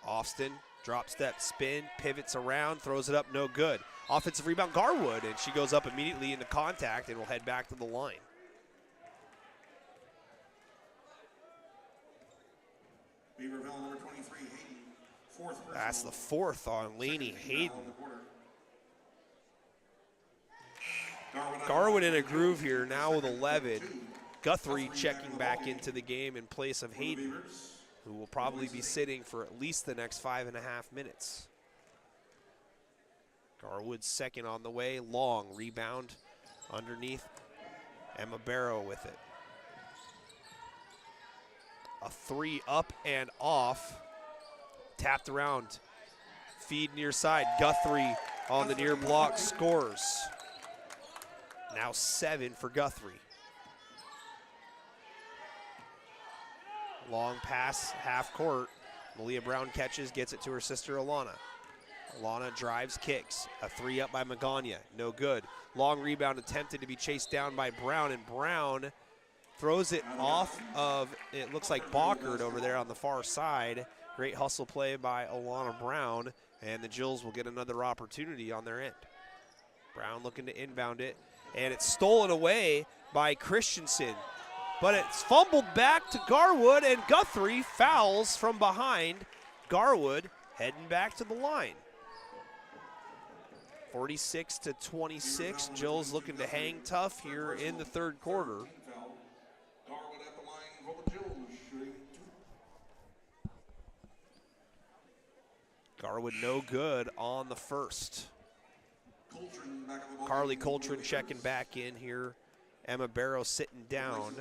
Austin, drop step, spin, pivots around, throws it up, no good. Offensive rebound, Garwood, and she goes up immediately into contact and will head back to the line. Beaverville, number 23, Hayden. Fourth personal. That's the fourth on Laney Hayden. Garwood in a groove here, now with 11. Guthrie checking back into the game in place of Hayden, who will probably be sitting for at least the next 5.5 minutes. Garwood's second on the way, long rebound underneath. Emma Barrow with it. A three up and off. Tapped around. Feed near side. Guthrie on the near block scores. Now 7 for Guthrie. Long pass, half court. Malia Brown catches, gets it to her sister Alana. Alana drives, kicks. A three up by Magana, no good. Long rebound attempted to be chased down by Brown, and Brown throws it off of, it looks like Bockert over there on the far side. Great hustle play by Alana Brown, and the Jills will get another opportunity on their end. Brown looking to inbound it, and it's stolen away by Christensen. But it's fumbled back to Garwood, and Guthrie fouls from behind. Garwood heading back to the line. 46-26, Jills looking to hang tough here in the third quarter. Garwood at the line for the Jills, shooting 2. Garwood no good on the first. Coltrane back on the ball. Carly Coltrane checking back in here. Emma Barrow sitting down.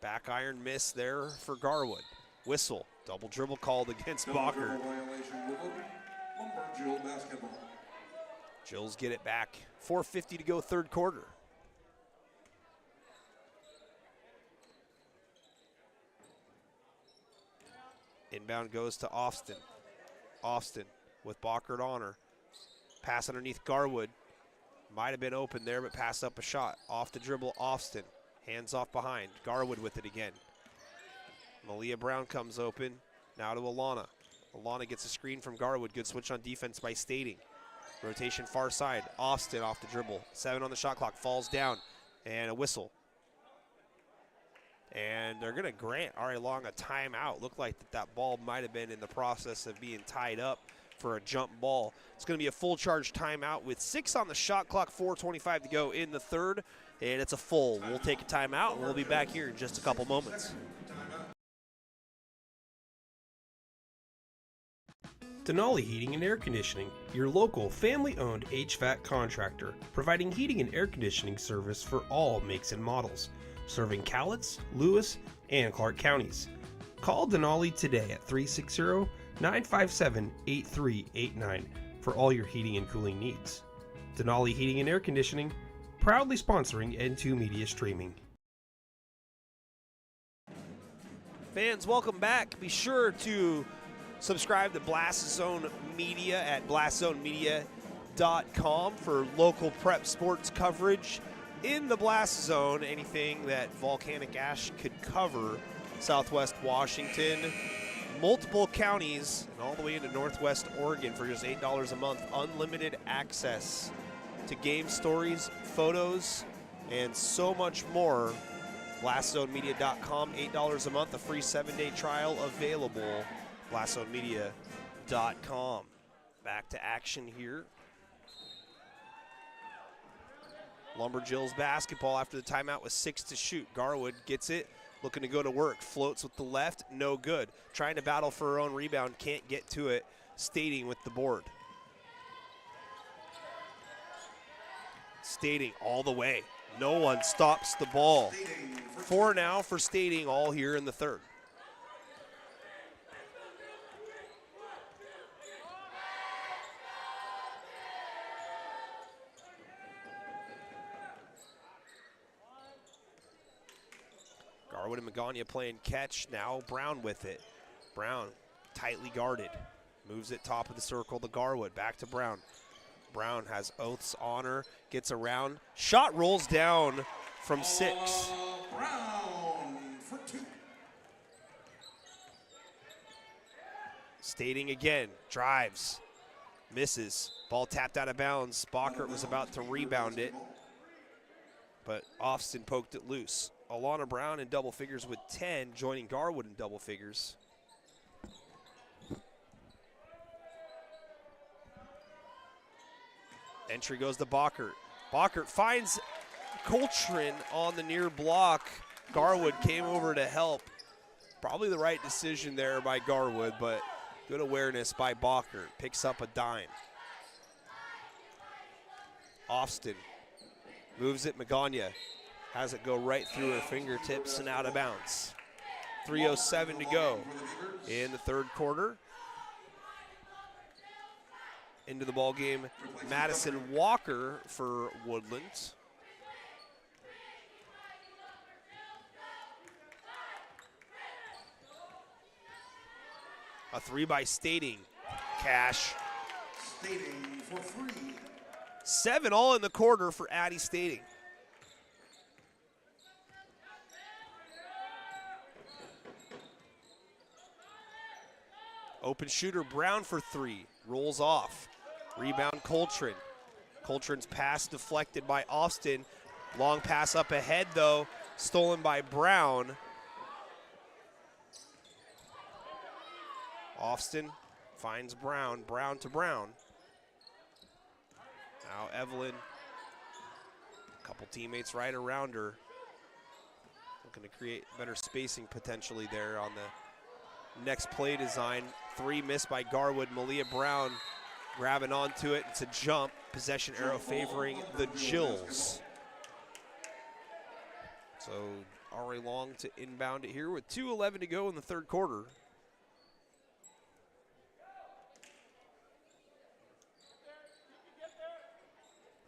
Back iron miss there for Garwood. Whistle, double dribble called against Bockert. Lumberjill basketball. Jills get it back. 4:50 to go, third quarter. Inbound goes to Austin. Austin with Bockert on her. Pass underneath Garwood. Might have been open there, but pass up a shot. Off the dribble, Austin. Hands off behind. Garwood with it again. Malia Brown comes open. Now to Alana. Alana gets a screen from Garwood. Good switch on defense by Stating. Rotation far side. Austin off the dribble. 7 on the shot clock. Falls down. And a whistle. And they're going to grant Ari Long a timeout. Looked like that ball might have been in the process of being tied up for a jump ball. It's going to be a full charge timeout with 6 on the shot clock, 4:25 to go in the third. And it's a full. We'll take a timeout, and we'll be back here in just a couple moments. Denali Heating and Air Conditioning, your local family-owned HVAC contractor, providing heating and air conditioning service for all makes and models, serving Cowlitz, Lewis, and Clark counties. Call Denali today at 360-957-8389 for all your heating and cooling needs. Denali Heating and Air Conditioning, proudly sponsoring N2 Media Streaming. Fans, welcome back. Be sure to subscribe to Blast Zone Media at blastzonemedia.com for local prep sports coverage in the Blast Zone. Anything that volcanic ash could cover. Southwest Washington, multiple counties, and all the way into Northwest Oregon for just $8 a month. Unlimited access to game stories, photos, and so much more. BlastZoneMedia.com, $8 a month, a free 7-day trial available. BlastZoneMedia.com. Back to action here. Lumberjills basketball after the timeout with 6 to shoot. Garwood gets it, looking to go to work. Floats with the left, no good. Trying to battle for her own rebound, can't get to it. Stating with the board. Stating all the way. No one stops the ball. 4 now for Stating, all here in the third. Garwood and Magana playing catch. Now Brown with it. Brown tightly guarded. Moves it top of the circle to Garwood. Back to Brown. Brown has Oath's honor. Gets around. Shot rolls down from 6. Brown for 2. Stating again. Drives. Misses. Ball tapped out of bounds. Bockert was about to rebound it, but Austin poked it loose. Alana Brown in double figures with 10, joining Garwood in double figures. Entry goes to Bockert. Bockert finds Coltrane on the near block. Garwood came over to help. Probably the right decision there by Garwood, but good awareness by Bockert. Picks up a dime. Austin moves it. Magana has it go right through her fingertips and out of bounds. 3:07 to go in the third quarter. Into the ball game, Madison Walker for Woodland. A 3 by Stating. Cash. Stating for 3. 7 all in the quarter for Addie Stating. Open shooter Brown for 3. Rolls off. Rebound Coltrane. Coltrane's pass deflected by Austin. Long pass up ahead though. Stolen by Brown. Austin finds Brown. Brown to Brown. Now Evelyn. A couple teammates right around her. Looking to create better spacing potentially there on the next play design. 3 missed by Garwood. Malia Brown grabbing onto it. It's a jump. Possession arrow favoring the Jills. So R.A. Long to inbound it here with 2:11 to go in the third quarter.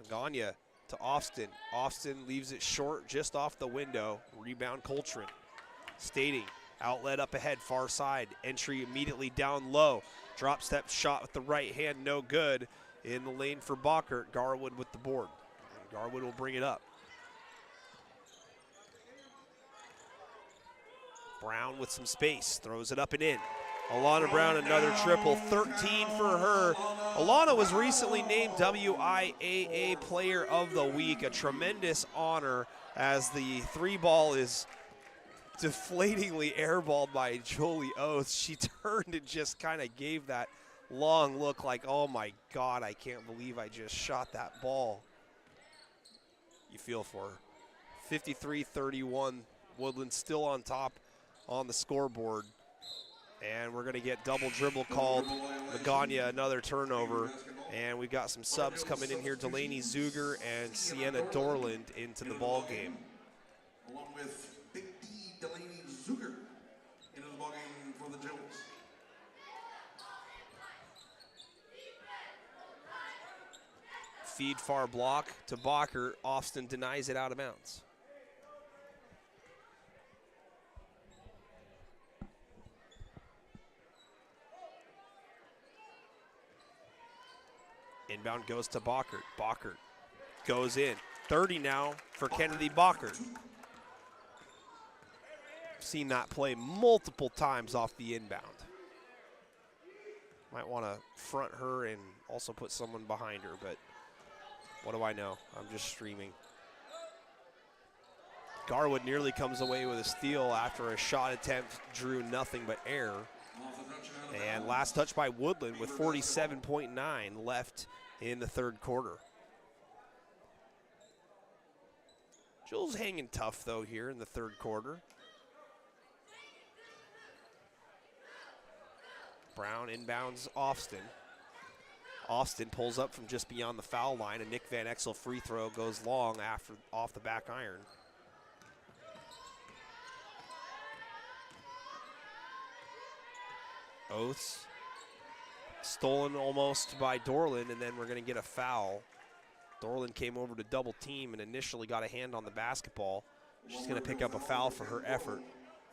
Magana to Austin. Austin leaves it short, just off the window. Rebound Coltrane. Stating. Outlet up ahead, far side. Entry immediately down low. Drop step shot with the right hand, no good. In the lane for Bockert. Garwood with the board. And Garwood will bring it up. Brown with some space. Throws it up and in. Alana Brown, another triple. 13 for her. Alana was recently named WIAA Player of the Week. A tremendous honor as the 3-ball is deflatingly airballed by Jolie Oates. She turned and just kind of gave that long look like, oh my God, I can't believe I just shot that ball. You feel for her. 53-31, Woodland still on top on the scoreboard. And we're gonna get double dribble called. Magana, another turnover. And we've got some subs coming in here. Delaney Zuger and Sienna Dorland into the ball game. Along with Big D Delaney Zuger into the ballgame for the Jills. Feed far block to Bockert. Austin denies it out of bounds. Inbound goes to Bockert. Bockert goes in. 30 now for Kennedy Bockert. Seen that play multiple times off the inbound. Might want to front her and also put someone behind her, but what do I know? I'm just streaming. Garwood nearly comes away with a steal after a shot attempt drew nothing but air. And last touch by Woodland with 47.9 left in the third quarter. Jill's hanging tough though here in the third quarter. Brown inbounds Austin. Austin pulls up from just beyond the foul line. A Nick Van Exel free throw goes long off the back iron. Oaths stolen almost by Dorland, and then we're going to get a foul. Dorland came over to double team and initially got a hand on the basketball. She's going to pick up a foul for her effort.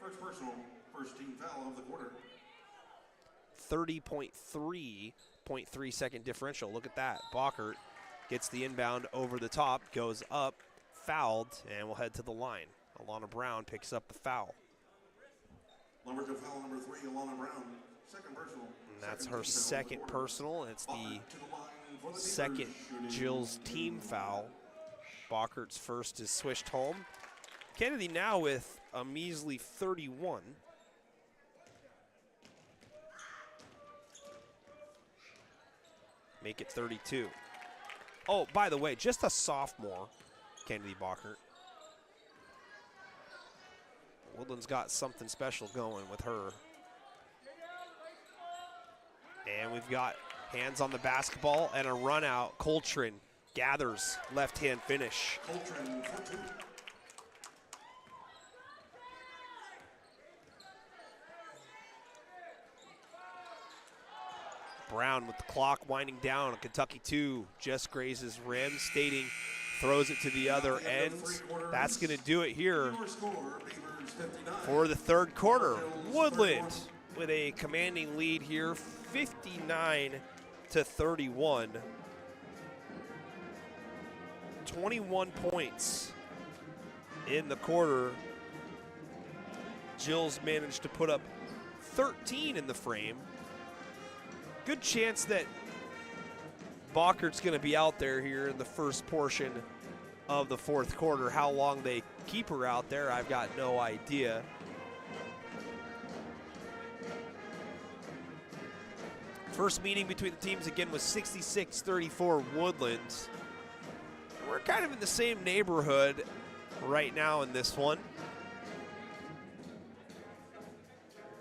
First personal, first team foul of the quarter. 30.3 second differential. Look at that. Bockert gets the inbound over the top, goes up, fouled, and will head to the line. Alana Brown picks up the foul. Lumberjill foul number 3, Alana Brown. Second personal. And that's her second personal. It's the second Jill's team foul. Bockert's first is swished home. Kennedy now with a measly 31. Make it 32. Oh, by the way, just a sophomore, Kennedy Bockert. Woodland's got something special going with her. And we've got hands on the basketball and a run out. Coltrane gathers, left-hand finish. Coltrane for 2. Brown with the clock winding down. Kentucky 2 just grazes rim, Stating throws it to the other end. That's going to do it here for the third quarter. Woodland with a commanding lead here, 59-31. 21 points in the quarter. Jill's managed to put up 13 in the frame. Good chance that Bockert's going to be out there here in the first portion of the fourth quarter. How long they keep her out there, I've got no idea. First meeting between the teams again was 66-34 Woodland. We're kind of in the same neighborhood right now in this one.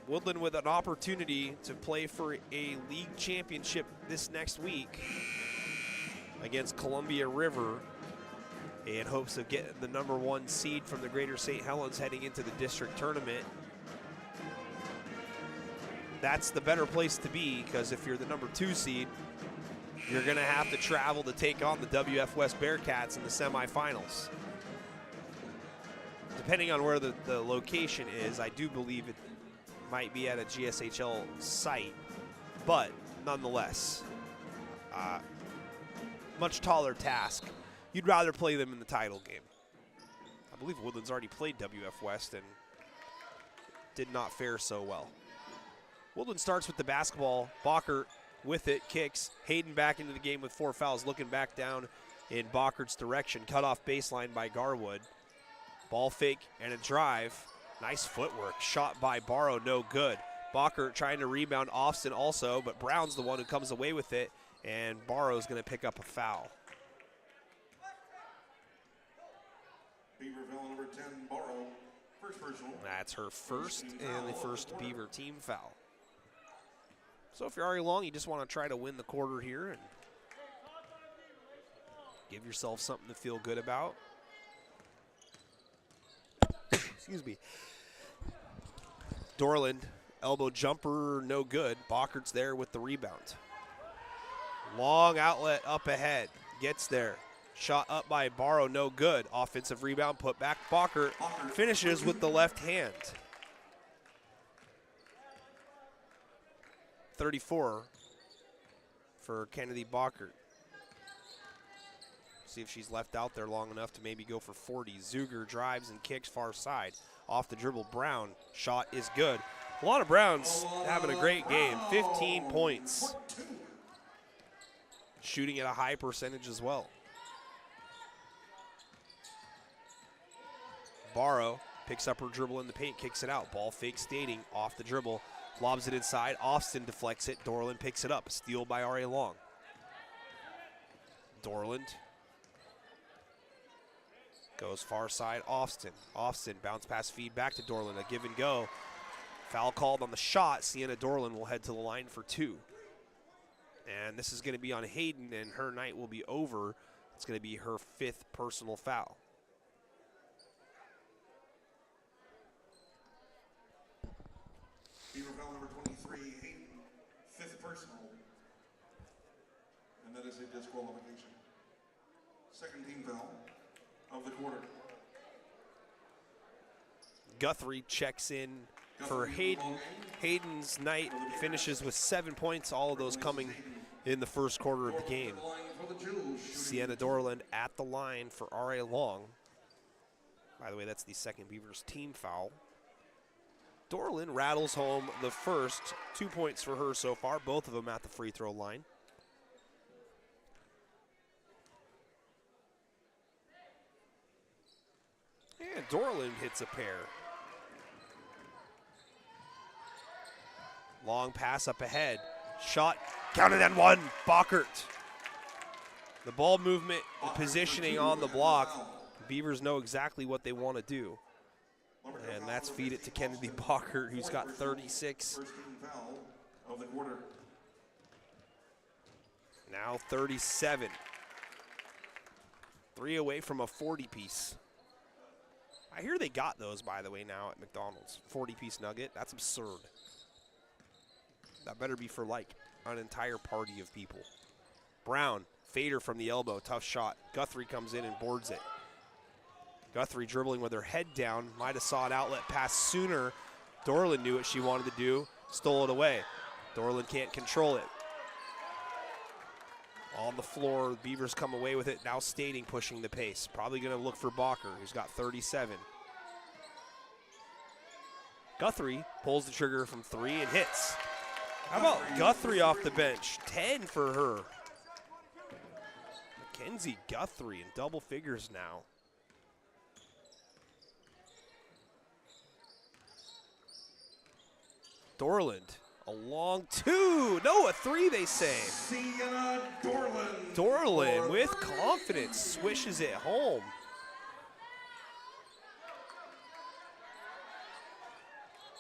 Woodland with an opportunity to play for a league championship this next week against Columbia River in hopes of getting the #1 seed from the Greater St. Helens heading into the district tournament. That's the better place to be, because if you're the #2 seed, you're going to have to travel to take on the WF West Bearcats in the semifinals. Depending on where the location is, I do believe it might be at a GSHL site, but nonetheless, much taller task. You'd rather play them in the title game. I believe Woodland's already played WF West and did not fare so well. Woodland starts with the basketball. Bockert with it, kicks. Hayden back into the game with 4 fouls, looking back down in Bockert's direction. Cut off baseline by Garwood. Ball fake and a drive. Nice footwork. Shot by Barrow, no good. Bockert trying to rebound Austin also, but Brown's the one who comes away with it, and Barrow's going to pick up a foul. Beaverville number 10, Barrow. First personal. That's her first and the first Beaver team foul. So if you're already long, you just want to try to win the quarter here and give yourself something to feel good about. Excuse me. Dorland, elbow jumper, no good. Bockert's there with the rebound. Long outlet up ahead, gets there. Shot up by Barrow, no good. Offensive rebound, put back. Bockert finishes with the left hand. 34 for Kennedy Bockert. See if she's left out there long enough to maybe go for 40. Zuger drives and kicks far side. Off the dribble, Brown. Shot is good. Alana Brown's having a great game. 15 points. Shooting at a high percentage as well. Barrow picks up her dribble in the paint, kicks it out. Ball fake Stating off the dribble. Lobs it inside. Austin deflects it. Dorland picks it up. Steal by R.A. Long. Dorland goes far side. Austin bounce pass feed back to Dorland. A give and go. Foul called on the shot. Sienna Dorland will head to the line for 2. And this is going to be on Hayden, and her night will be over. It's going to be her 5th personal foul. Beaver foul number 23, Hayden, 5th personal. And that is a disqualification. 2nd team foul of the quarter. Guthrie checks in for Hayden. Hayden's night finishes with 7 points, all of those coming in the first quarter of the game. Sienna Dorland at the line for R.A. Long. By the way, that's the 2nd Beavers team foul. Dorland rattles home the first. 2 points for her so far, both of them at the free throw line. And Dorland hits a pair. Long pass up ahead. Shot counted and one. Bockert. The ball movement and positioning on the block. Beavers know exactly what they want to do. And that's feed it to Kennedy Bockert, who's got 36. First team foul of the quarter. Now 37. 3 away from a 40-piece. I hear they got those, by the way, now at McDonald's. 40-piece nugget. That's absurd. That better be for, like, an entire party of people. Brown, fader from the elbow. Tough shot. Guthrie comes in and boards it. Guthrie dribbling with her head down. Might have saw an outlet pass sooner. Dorland knew what she wanted to do. Stole it away. Dorland can't control it. On the floor, the Beavers come away with it. Now Stating pushing the pace. Probably going to look for Bacher, who's got 37. Guthrie pulls the trigger from 3 and hits. How about Guthrie off the bench? 10 for her. Mackenzie Guthrie in double figures now. Dorland, a long 2. No, a 3, they say. Sienna Dorland. Dorland with confidence swishes it home.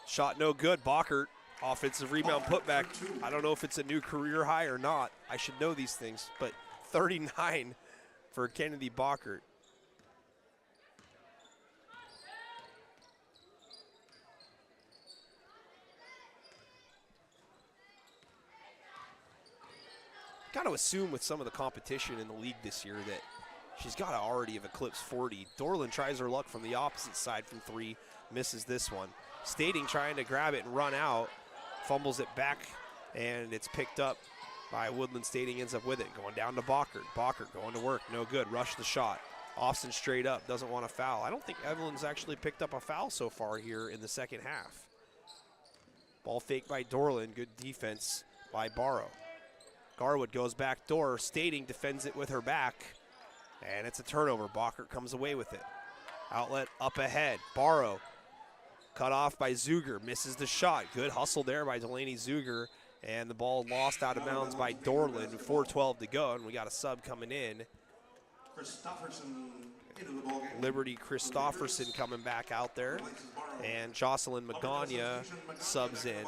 Shot no good. Bockert, offensive rebound putback. I don't know if it's a new career high or not. I should know these things, but 39 for Kennedy Bockert. Got to assume with some of the competition in the league this year that she's got to already have eclipsed 40. Dorland tries her luck from the opposite side from 3, misses this one. Stating trying to grab it and run out, fumbles it back, and it's picked up by Woodland. Stating ends up with it, going down to Bockert. Bockert going to work, no good, rush the shot. Austin straight up, doesn't want a foul. I don't think Evelyn's actually picked up a foul so far here in the second half. Ball fake by Dorland, good defense by Barrow. Garwood goes back door. Stating defends it with her back, and it's a turnover. Bockert comes away with it. Outlet up ahead. Barrow cut off by Zuger, misses the shot. Good hustle there by Delaney Zuger, and the ball lost out of bounds by Dorland. 4:12 to go, and we got a sub coming in. Christofferson into the ball game. Liberty Christofferson coming back out there, and Jocelyn Magana subs in.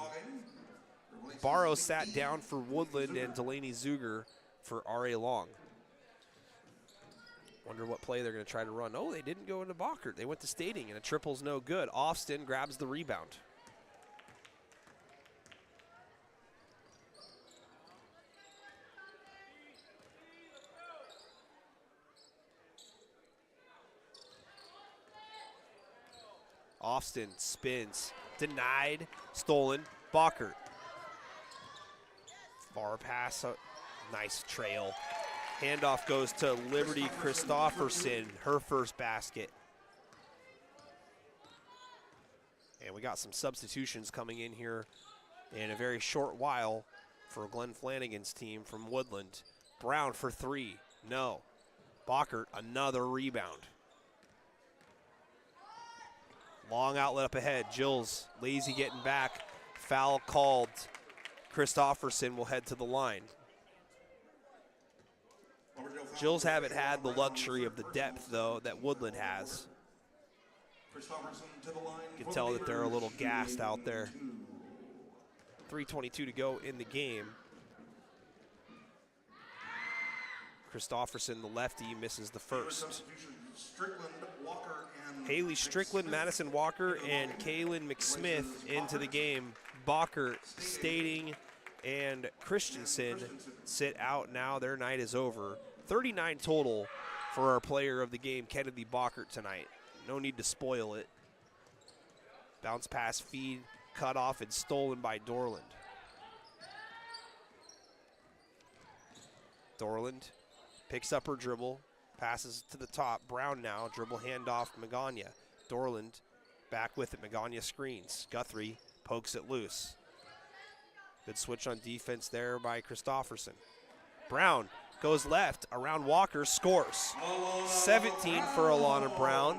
Barrow sat down for Woodland and Delaney Zuger for R.A. Long. Wonder what play they're going to try to run. Oh, they didn't go into Bockert. They went to Stating, and a triple's no good. Austin grabs the rebound. Austin spins. Denied. Stolen. Bockert. Far pass, nice trail. Handoff goes to Liberty Christofferson, her first basket. And we got some substitutions coming in here in a very short while for Glenn Flanagan's team from Woodland. Brown for 3, no. Bockert, another rebound. Long outlet up ahead, Jills, lazy getting back, foul called. Christofferson will head to the line. Jills haven't had the luxury of the depth, though, that Woodland has. You can tell that they're a little gassed out there. 3:22 to go in the game. Christopherson, the lefty, misses the first. Strickland, Walker, and Haley Strickland, Madison Walker, and Kaylin McSmith into the game. Bacher, Stating, and Christensen sit out now. Their night is over. 39 total for our player of the game, Kennedy Bacher, tonight. No need to spoil it. Bounce pass feed, cut off, and stolen by Dorland. Dorland picks up her dribble, passes to the top. Brown now, dribble handoff, Magana. Dorland back with it, Magana screens. Guthrie pokes it loose. Good switch on defense there by Christopherson. Brown goes left, around Walker, scores. 17 for Alana Brown.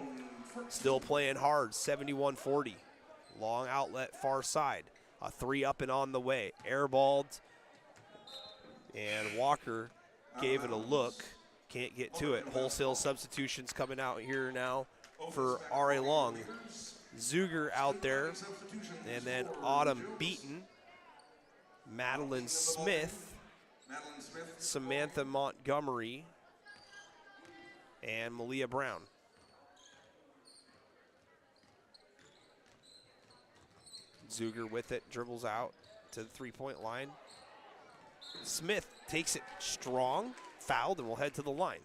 Still playing hard, 71-40. Long outlet, far side. A three up and on the way. Airballed, and Walker gave it a look. Can't get to it. Wholesale substitutions coming out here now for R.A. Long. Zuger out there, and then Autumn Beaton, Madeline Smith, Samantha Montgomery, and Malia Brown. Zuger with it, dribbles out to the three-point line. Smith takes it strong, fouled, and will head to the line.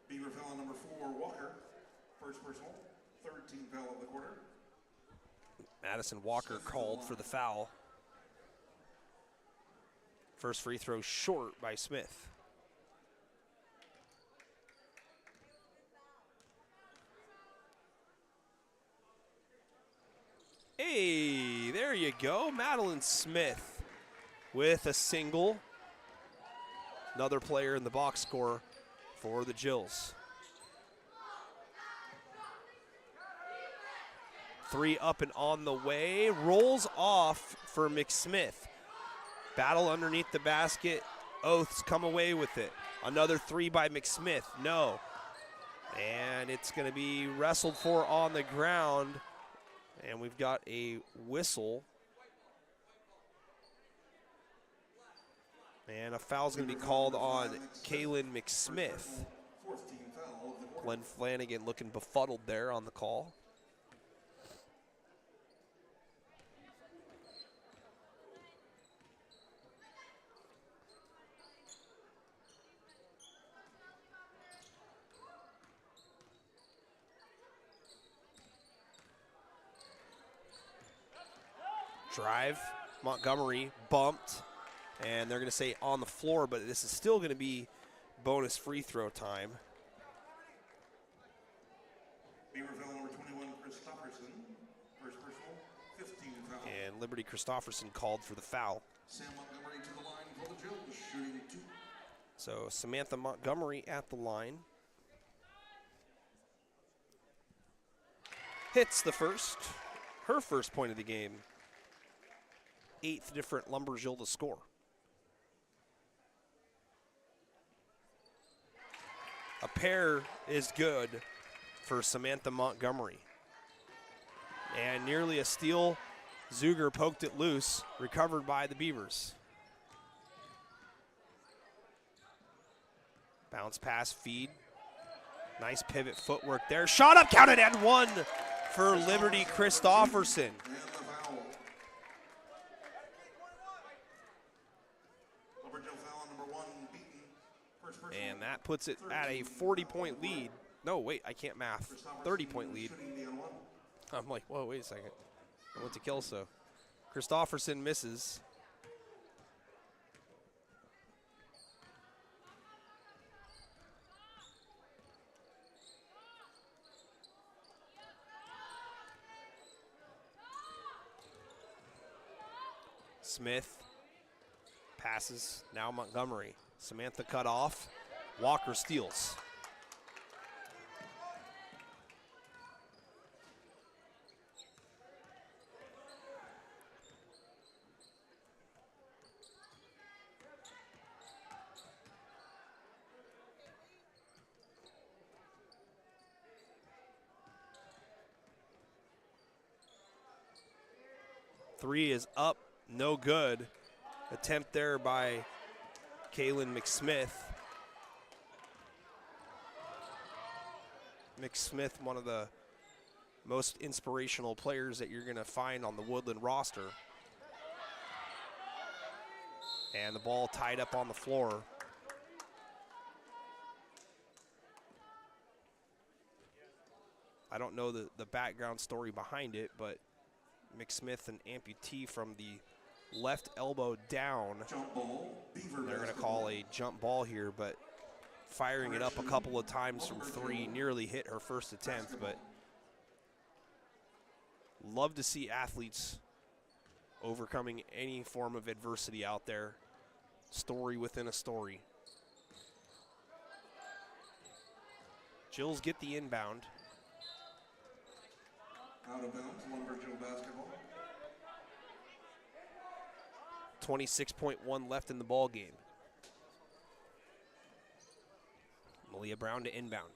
Beaver foul number 4, Walker. First personal, third team foul of the quarter. Madison Walker called for the foul. First free throw short by Smith. Hey, there you go. Madeline Smith with a single. Another player in the box score for the Jills. Three up and on the way. Rolls off for McSmith. Battle underneath the basket. Oaths come away with it. Another three by McSmith. No. And it's going to be wrestled for on the ground. And we've got a whistle. And a foul's going to be called on Kaylin McSmith. Glenn Flanagan looking befuddled there on the call. Drive, Montgomery bumped, and they're going to say on the floor, but this is still going to be bonus free throw time. Beaver foul number 21, Christopherson. First personal, 15 foul. And Liberty Christopherson called for the foul. Sam Montgomery to the line for the Jills, shooting 2. So Samantha Montgomery at the line. Hits the first, her first point of the game. 8th different Lumberjill to score. A pair is good for Samantha Montgomery. And nearly a steal. Zuger poked it loose, recovered by the Beavers. Bounce pass, feed. Nice pivot footwork there. Shot up, counted, and one for Liberty Christopherson. And that puts it at a 40-point lead. No, wait, I can't math. 30-point lead. I'm like, whoa, wait a second. I went to Kelso. Christopherson misses. Smith passes, now Montgomery. Samantha cut off. Walker steals. Three is up, no good. attempt there by Kaylin McSmith. McSmith, one of the most inspirational players that you're going to find on the Woodland roster. And the ball tied up on the floor. I don't know the background story behind it, but McSmith, an amputee from the left elbow down. Jump ball, Beaver They're going to basketball. call a jump ball here, but firing it up a couple of times from three, nearly hit her first attempt, but love to see athletes overcoming any form of adversity out there. Story within a story. Jills get the inbound. Out of bounds, Lumberjill basketball. 26.1 left in the ball game. Malia Brown to inbound.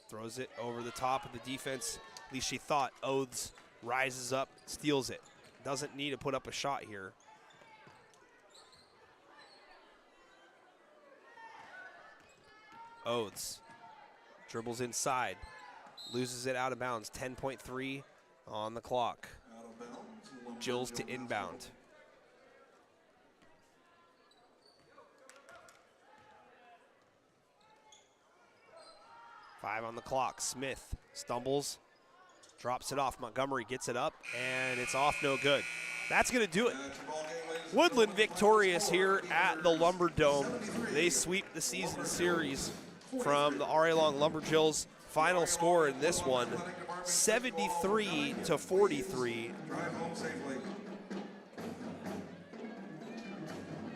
Throws it over the top of the defense. At least she thought. Oaths rises up, steals it. Doesn't need to put up a shot here. Oaths dribbles inside. Loses it out of bounds. 10.3 on the clock. Out of bounds, Jills to Lumberjill inbound. basketball. 5 on the clock. Smith stumbles, drops it off. Montgomery gets it up, and it's off, no good. That's going to do it. That's your ball game, ladies and Woodland gentlemen. victorious here at the Lumberdome. They sweep the season series from the RA Long Lumberjills. Final score in this one, 73-43. Drive home safely.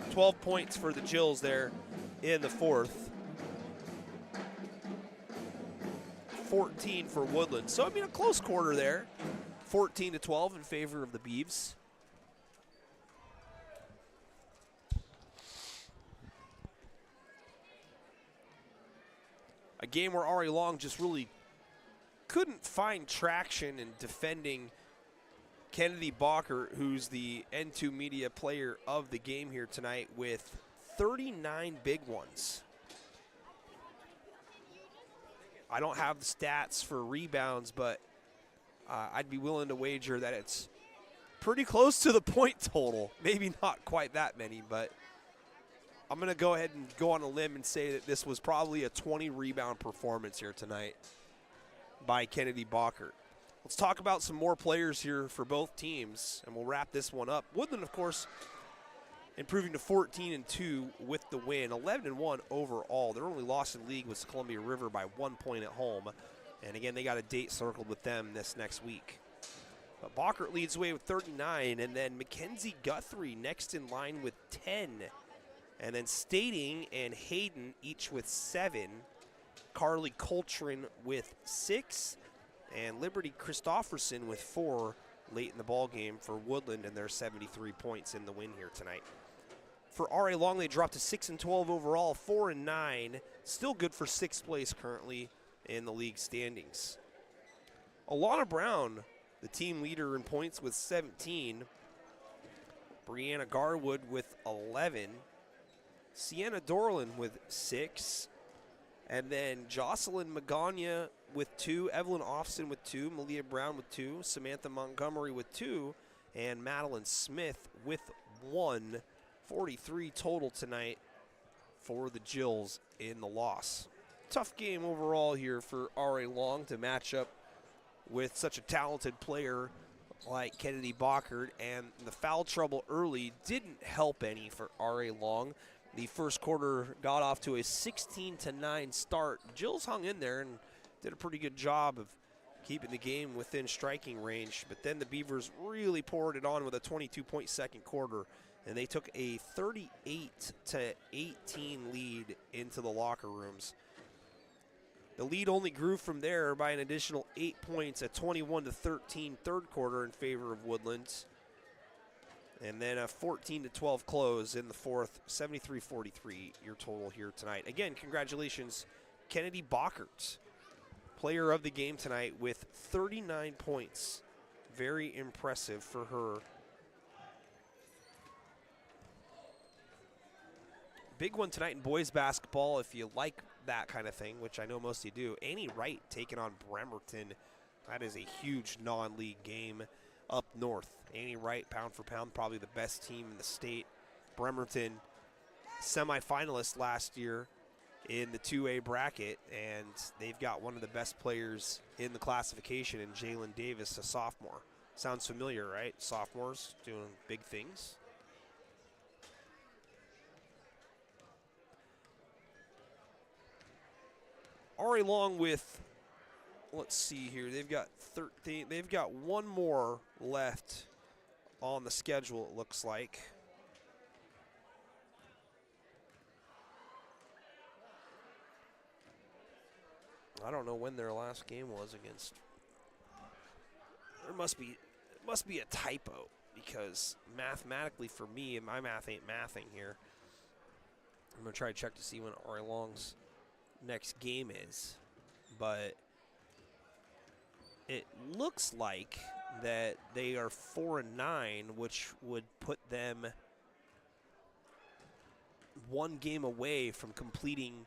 12 points for the Jills there in the fourth. 14 for Woodland. So, I mean, a close quarter there. 14-12 in favor of the Beavs. A game where Ari Long just really couldn't find traction in defending Kennedy Balker, who's the N2 Media player of the game here tonight, with 39 big ones. I don't have the stats for rebounds, but I'd be willing to wager that it's pretty close to the point total. Maybe not quite that many, but I'm going to go ahead and go on a limb and say that this was probably a 20 rebound performance here tonight by Kennedy Balker. Let's talk about some more players here for both teams, and we'll wrap this one up. Woodland, of course, improving to 14-2 with the win, 11-1 overall. Their only loss in league was Columbia River by 1 point at home. And again, they got a date circled with them this next week. But Balkert leads the way with 39, and then Mackenzie Guthrie next in line with 10. And then Stating and Hayden each with 7. Carly Coltrane with 6. And Liberty Christofferson with 4 late in the ball game for Woodland, and their 73 points in the win here tonight. For RA Long, they dropped to 6-12 overall, 4-9. Still good for 6th place currently in the league standings. Alana Brown, the team leader in points with 17. Brianna Garwood with 11. Sienna Dorland with 6. And then Jocelyn Magana with 2. Evelyn Offson with 2. Malia Brown with 2. Samantha Montgomery with 2. And Madeline Smith with 1. 43 total tonight for the Jills in the loss. Tough game overall here for RA Long to match up with such a talented player like Kennedy Balkert, and the foul trouble early didn't help any for RA Long. The first quarter got off to a 16-9 start. Jills hung in there and did a pretty good job of keeping the game within striking range, but then the Beavers really poured it on with a 22-point second quarter, and they took a 38-18 lead into the locker rooms. The lead only grew from there by an additional 8 points at 21-13 third quarter in favor of Woodlands. And then a 14-12 close in the fourth, 73-43 your total here tonight. Again, congratulations, Kennedy Balkert, player of the game tonight with 39 points. Very impressive for her. Big one tonight in boys basketball, if you like that kind of thing, which I know most of you do. Annie Wright taking on Bremerton. That is a huge non-league game up north. Annie Wright, pound for pound, probably the best team in the state. Bremerton, semifinalist last year in the 2A bracket, and they've got one of the best players in the classification in Jalen Davis, a sophomore. Sounds familiar, right? Sophomores doing big things. Ari Long with, let's see here, they've got 13, they've got one more left on the schedule, it looks like. I don't know when their last game was against. There must be a typo, because mathematically for me, and my math ain't mathing here. I'm gonna try to check to see when Ari Long's next game is, but it looks like that they are 4-9, which would put them one game away from completing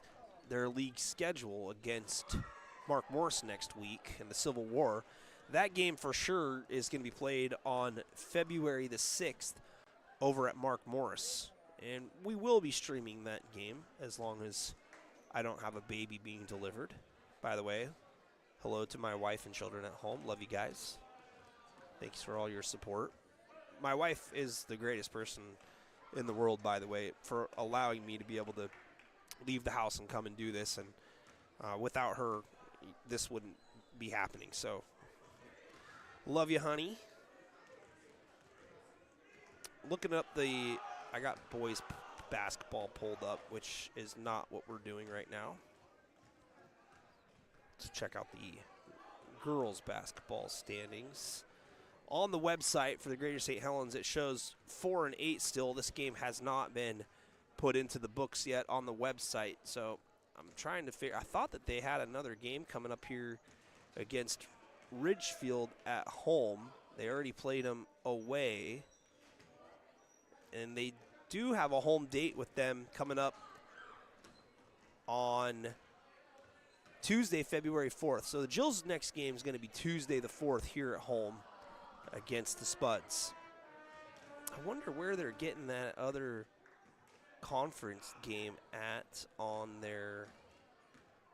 their league schedule against Mark Morris next week in the Civil War. That game for sure is going to be played on February the 6th over at Mark Morris, and we will be streaming that game as long as I don't have a baby being delivered. By the way, hello to my wife and children at home. Love you guys. Thanks for all your support. My wife is the greatest person in the world, by the way, for allowing me to be able to leave the house and come and do this. And without her, this wouldn't be happening. So, love you, honey. Looking up I got boys basketball pulled up, which is not what we're doing right now. Let's check out the girls basketball standings. On the website for the Greater St. Helens, it shows 4-8 still. This game has not been put into the books yet on the website, so I'm trying to figure. I thought that they had another game coming up here against Ridgefield at home. They already played them away, and they do have a home date with them coming up on Tuesday, February 4th. So the Jills' next game is going to be Tuesday the 4th here at home against the Spuds. I wonder where they're getting that other conference game at on their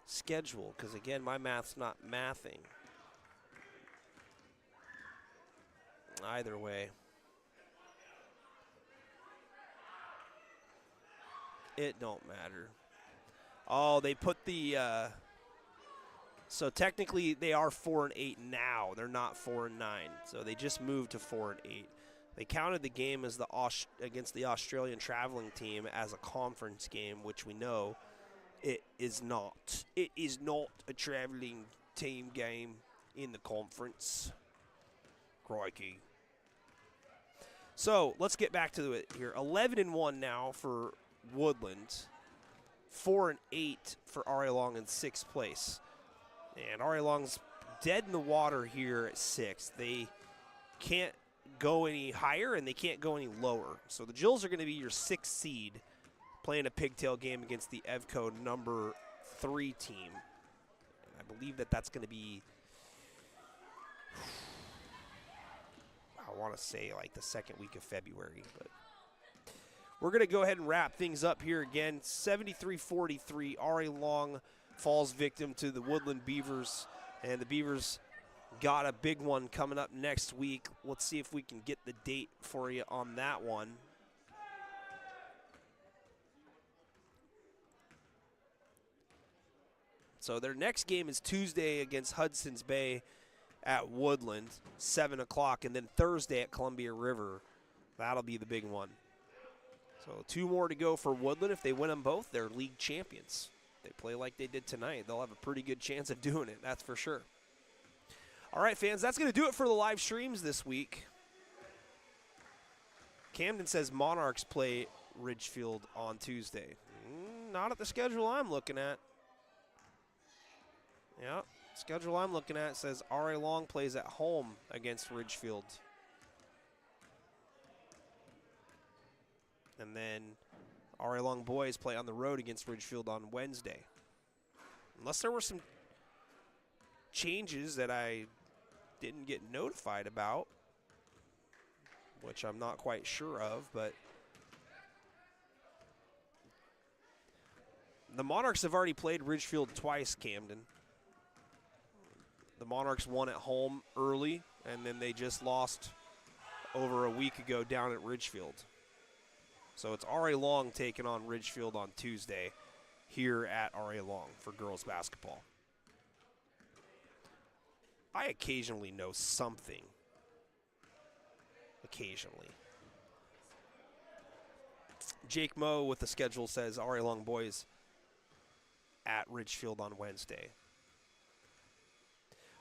schedule, because again, my math's not mathing. Either way, it don't matter. Oh, they put the so technically they are 4-8 now. They're not 4-9. So they just moved to 4-8. They counted the game as against the Australian traveling team as a conference game, which we know it is not. It is not a traveling team game in the conference. Crikey. So let's get back to it here. 11-1 now for Woodland. 4-8 for Ari Long in 6th place. And Ari Long's dead in the water here at 6th. They can't go any higher and they can't go any lower. So the Jills are going to be your 6th seed playing a pigtail game against the EVCO number 3 team. I believe that that's going to be, I want to say like the second week of February, but we're going to go ahead and wrap things up here again. 73-43, Ari Long falls victim to the Woodland Beavers, and the Beavers got a big one coming up next week. Let's see if we can get the date for you on that one. So their next game is Tuesday against Hudson's Bay at Woodland, 7 o'clock, and then Thursday at Columbia River. That'll be the big one. So 2 more to go for Woodland. If they win them both, they're league champions. If they play like they did tonight, they'll have a pretty good chance of doing it, that's for sure. All right, fans, that's going to do it for the live streams this week. Camden says Monarchs play Ridgefield on Tuesday. Not at the schedule I'm looking at. Yeah, schedule I'm looking at says Ari Long plays at home against Ridgefield. And then RA Long boys play on the road against Ridgefield on Wednesday. Unless there were some changes that I didn't get notified about, which I'm not quite sure of, but the Monarchs have already played Ridgefield twice, Camden. The Monarchs won at home early, and then they just lost over a week ago down at Ridgefield. So it's RA Long taking on Ridgefield on Tuesday here at RA Long for girls basketball. I occasionally know something. Occasionally. Jake Moe with the schedule says RA Long boys at Ridgefield on Wednesday.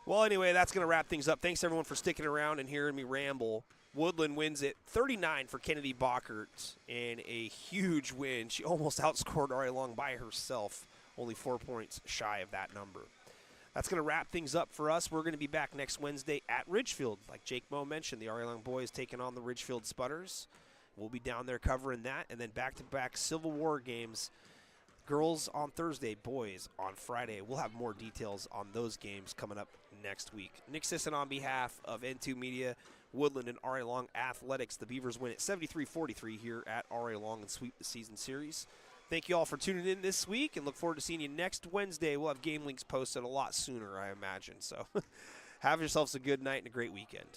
Well, anyway, that's going to wrap things up. Thanks, everyone, for sticking around and hearing me ramble. Woodland wins it 39 for Kennedy Bockert in a huge win. She almost outscored RA Long by herself, only 4 points shy of that number. That's going to wrap things up for us. We're going to be back next Wednesday at Ridgefield. Like Jake Moe mentioned, the RA Long boys taking on the Ridgefield Spudders. We'll be down there covering that, and then back-to-back Civil War games. Girls on Thursday, boys on Friday. We'll have more details on those games coming up next week. Nick Sisson on behalf of N2 Media, Woodland, and RA Long Athletics. The Beavers win at 73-43 here at RA Long and sweep the season series. Thank you all for tuning in this week, and look forward to seeing you next Wednesday. We'll have game links posted a lot sooner, I imagine. So have yourselves a good night and a great weekend.